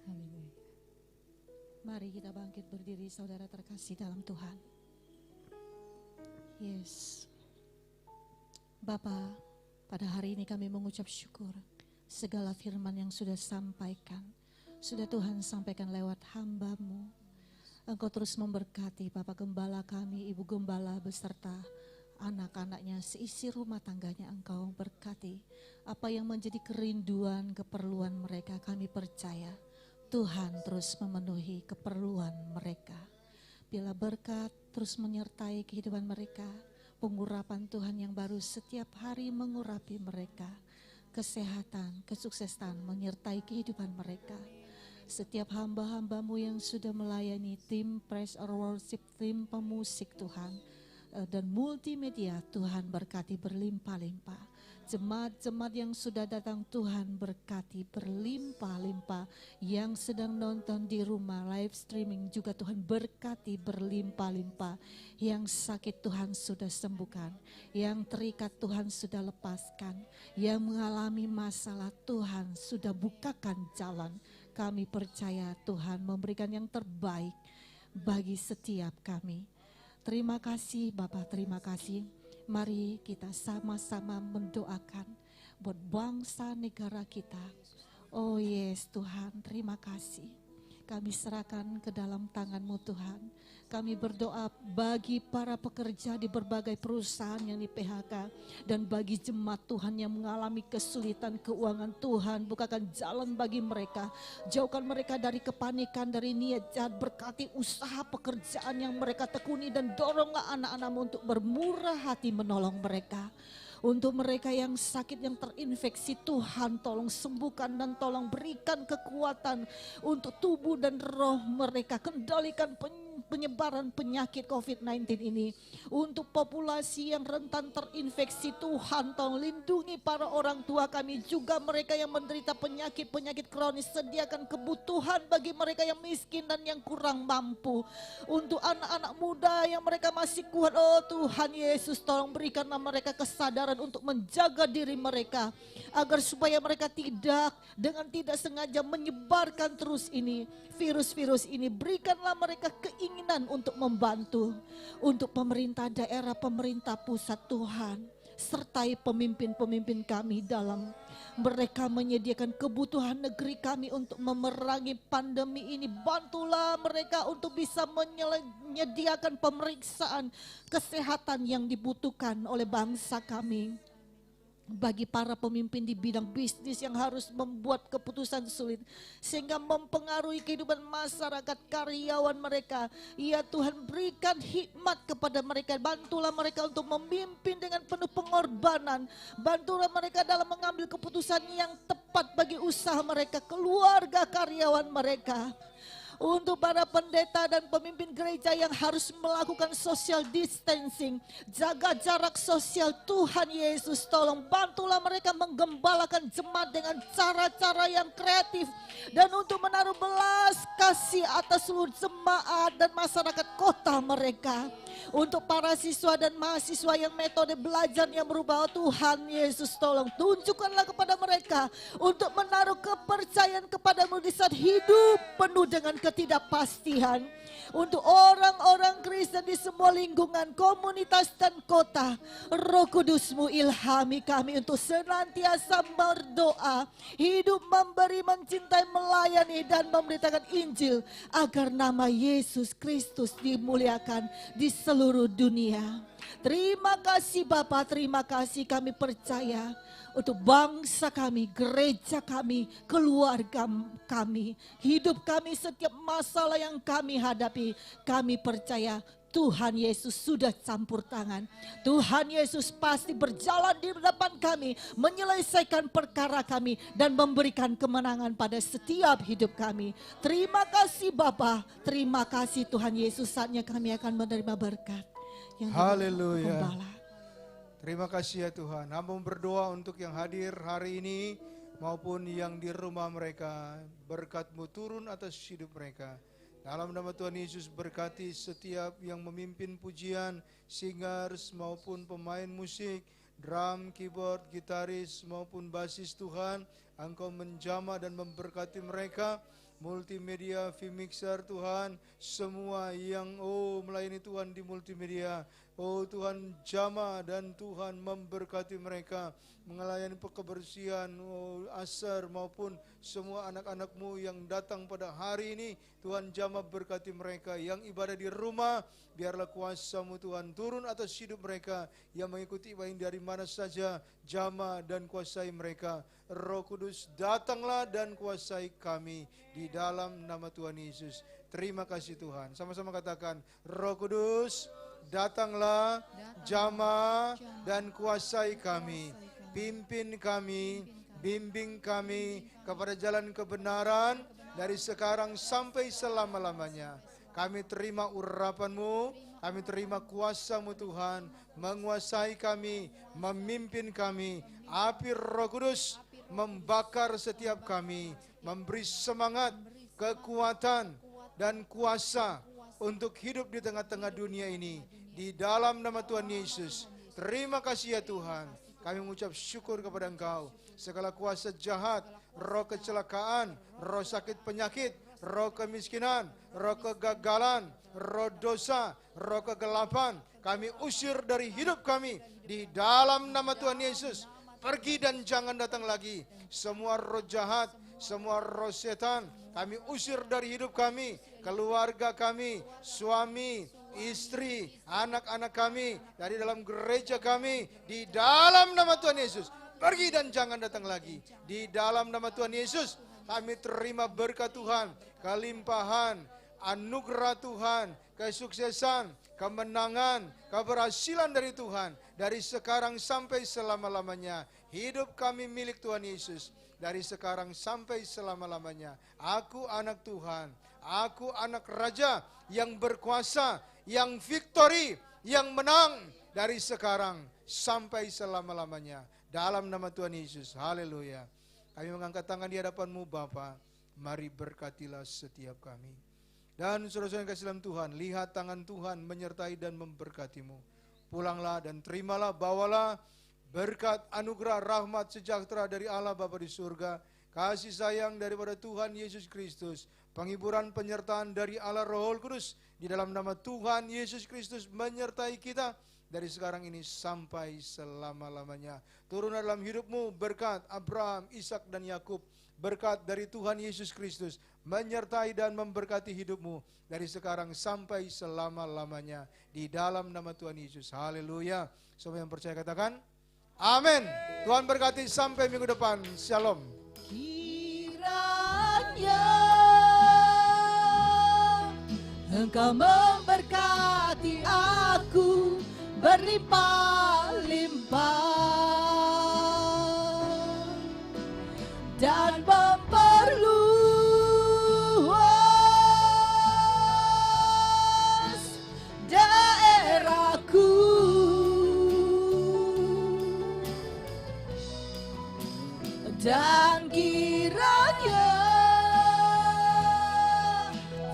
Haleluya. Mari kita bangkit berdiri saudara terkasih dalam Tuhan. Yes. Bapa, pada hari ini kami mengucap syukur segala firman yang sudah sampaikan, sudah Tuhan sampaikan lewat hamba-Mu. Engkau terus memberkati Bapak Gembala kami, Ibu Gembala beserta anak-anaknya, seisi rumah tangganya. Engkau berkati apa yang menjadi kerinduan, keperluan mereka. Kami percaya Tuhan terus memenuhi keperluan mereka. Bila berkat terus menyertai kehidupan mereka, pengurapan Tuhan yang baru setiap hari mengurapi mereka. Kesehatan, kesuksesan menyertai kehidupan mereka. Setiap hamba-hamba-Mu yang sudah melayani tim praise or worship, tim pemusik Tuhan, dan multimedia, Tuhan berkati berlimpah-limpah. Jemaat-jemaat yang sudah datang Tuhan berkati berlimpah-limpah. Yang sedang nonton di rumah live streaming juga Tuhan berkati berlimpah-limpah. Yang sakit Tuhan sudah sembuhkan, yang terikat Tuhan sudah lepaskan, yang mengalami masalah Tuhan sudah bukakan jalan. Kami percaya Tuhan memberikan yang terbaik bagi setiap kami. Terima kasih Bapak, terima kasih. Mari kita sama-sama mendoakan buat bangsa negara kita. Oh yes Tuhan, terima kasih. Kami serahkan ke dalam tangan-Mu Tuhan. Kami berdoa bagi para pekerja di berbagai perusahaan yang di PHK. Dan bagi jemaat Tuhan yang mengalami kesulitan keuangan, Tuhan bukakan jalan bagi mereka. Jauhkan mereka dari kepanikan, dari niat jahat. Berkati usaha pekerjaan yang mereka tekuni, dan doronglah anak-anak-Mu untuk bermurah hati menolong mereka. Untuk mereka yang sakit, yang terinfeksi, Tuhan tolong sembuhkan dan tolong berikan kekuatan untuk tubuh dan roh mereka. Kendalikan penyakit penyebaran penyakit COVID-19 ini. Untuk populasi yang rentan terinfeksi, Tuhan tolong lindungi para orang tua kami, juga mereka yang menderita penyakit-penyakit kronis. Sediakan kebutuhan bagi mereka yang miskin dan yang kurang mampu. Untuk anak-anak muda yang mereka masih kuat, oh Tuhan Yesus, tolong berikanlah mereka kesadaran untuk menjaga diri mereka, agar supaya mereka dengan tidak sengaja menyebarkan terus ini virus-virus ini. Berikanlah mereka keinginan untuk membantu. Untuk pemerintah daerah, pemerintah pusat, Tuhan, sertai pemimpin-pemimpin kami dalam mereka menyediakan kebutuhan negeri kami untuk memerangi pandemi ini. Bantulah mereka untuk bisa menyediakan pemeriksaan kesehatan yang dibutuhkan oleh bangsa kami. Bagi para pemimpin di bidang bisnis yang harus membuat keputusan sulit sehingga mempengaruhi kehidupan masyarakat, karyawan mereka, ya Tuhan, berikan hikmat kepada mereka. Bantulah mereka untuk memimpin dengan penuh pengorbanan. Bantulah mereka dalam mengambil keputusan yang tepat bagi usaha mereka, keluarga, karyawan mereka. Untuk para pendeta dan pemimpin gereja yang harus melakukan social distancing, jaga jarak sosial, Tuhan Yesus tolong bantulah mereka menggembalakan jemaat dengan cara-cara yang kreatif, dan untuk menaruh belas kasih atas seluruh jemaat dan masyarakat kota mereka. Untuk para siswa dan mahasiswa yang metode belajar yang berubah, Tuhan Yesus tolong tunjukkanlah kepada mereka untuk menaruh kepercayaan kepadamu di saat hidup penuh dengan ketidakpastian. Untuk orang-orang Kristen di semua lingkungan, komunitas dan kota, Roh Kudus-Mu ilhami kami untuk senantiasa berdoa, hidup memberi, mencintai, melayani dan memberitakan Injil, agar nama Yesus Kristus dimuliakan di seluruh dunia. Terima kasih Bapa, terima kasih, kami percaya untuk bangsa kami, gereja kami, keluarga kami, hidup kami, setiap masalah yang kami hadapi, kami percaya Tuhan Yesus sudah campur tangan. Tuhan Yesus pasti berjalan di depan kami, menyelesaikan perkara kami dan memberikan kemenangan pada setiap hidup kami. Terima kasih Bapa, terima kasih Tuhan Yesus. Saatnya kami akan menerima berkat yang Haleluya. Gembala. Terima kasih ya Tuhan. Hamba berdoa untuk yang hadir hari ini maupun yang di rumah mereka. Berkat-Mu turun atas hidup mereka. Dalam nama Tuhan Yesus, berkati setiap yang memimpin pujian, singers maupun pemain musik, drum, keyboard, gitaris maupun basis. Tuhan, Engkau menjamah dan memberkati mereka. Multimedia, vmixer Tuhan, semua yang melayani Tuhan di multimedia, Tuhan jamah dan Tuhan memberkati mereka, melayani kebersihan, asar maupun semua anak-anak-Mu yang datang pada hari ini. Tuhan jamah berkati mereka, yang ibadah di rumah, biarlah kuasa-Mu Tuhan turun atas hidup mereka, yang mengikuti ibadah dari mana saja, jamah dan kuasai mereka. Roh Kudus, datanglah dan kuasai kami di dalam nama Tuhan Yesus. Terima kasih Tuhan. Sama-sama katakan, Roh Kudus, datanglah, jamah dan kuasai kami. Pimpin kami, bimbing kami kepada jalan kebenaran dari sekarang sampai selama-lamanya. Kami terima urapan-Mu, kami terima kuasa-Mu Tuhan, menguasai kami, memimpin kami. Api Roh Kudus membakar setiap kami, memberi semangat, kekuatan dan kuasa untuk hidup di tengah-tengah dunia ini. Di dalam nama Tuhan Yesus, terima kasih ya Tuhan. Kami mengucap syukur kepada Engkau. Segala kuasa jahat, roh kecelakaan, roh sakit penyakit, roh kemiskinan, roh kegagalan, roh dosa, roh kegelapan, kami usir dari hidup kami. Di dalam nama Tuhan Yesus, pergi dan jangan datang lagi. Semua roh jahat, semua roh setan, kami usir dari hidup kami, keluarga kami, suami, istri, anak-anak kami, dari dalam gereja kami. Di dalam nama Tuhan Yesus, pergi dan jangan datang lagi. Di dalam nama Tuhan Yesus, kami terima berkat Tuhan, kelimpahan, anugerah Tuhan, kesuksesan, kemenangan, keberhasilan dari Tuhan. Dari sekarang sampai selama-lamanya, hidup kami milik Tuhan Yesus. Dari sekarang sampai selama-lamanya, aku anak Tuhan, Aku anak raja yang berkuasa, yang victory, yang menang dari sekarang sampai selama-lamanya. Dalam nama Tuhan Yesus, haleluya. Kami mengangkat tangan di hadapan-Mu Bapa. Mari berkatilah setiap kami. Dan saudara-saudara yang kasih dalam Tuhan, lihat tangan Tuhan menyertai dan memberkati-Mu. Pulanglah dan terimalah, bawalah berkat, anugerah, rahmat, sejahtera dari Allah Bapa di surga, kasih sayang daripada Tuhan Yesus Kristus, penghiburan penyertaan dari Allah Roh Kudus, di dalam nama Tuhan Yesus Kristus menyertai kita dari sekarang ini sampai selama-lamanya. Turun dalam hidupmu berkat Abraham, Ishak dan Yakub, berkat dari Tuhan Yesus Kristus menyertai dan memberkati hidupmu dari sekarang sampai selama-lamanya di dalam nama Tuhan Yesus. Haleluya. Semua yang percaya katakan amin. Tuhan berkati sampai minggu depan. Shalom. Kiranya Engkau memberkati aku berlimpah-limpah dan memperluas daerahku, dan kiranya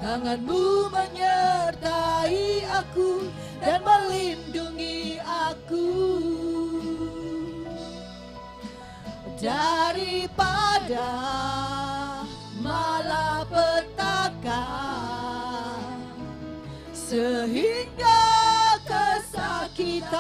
tangan-Mu menyertai aku dan melindungi aku daripada malapetaka, sehingga kesakitan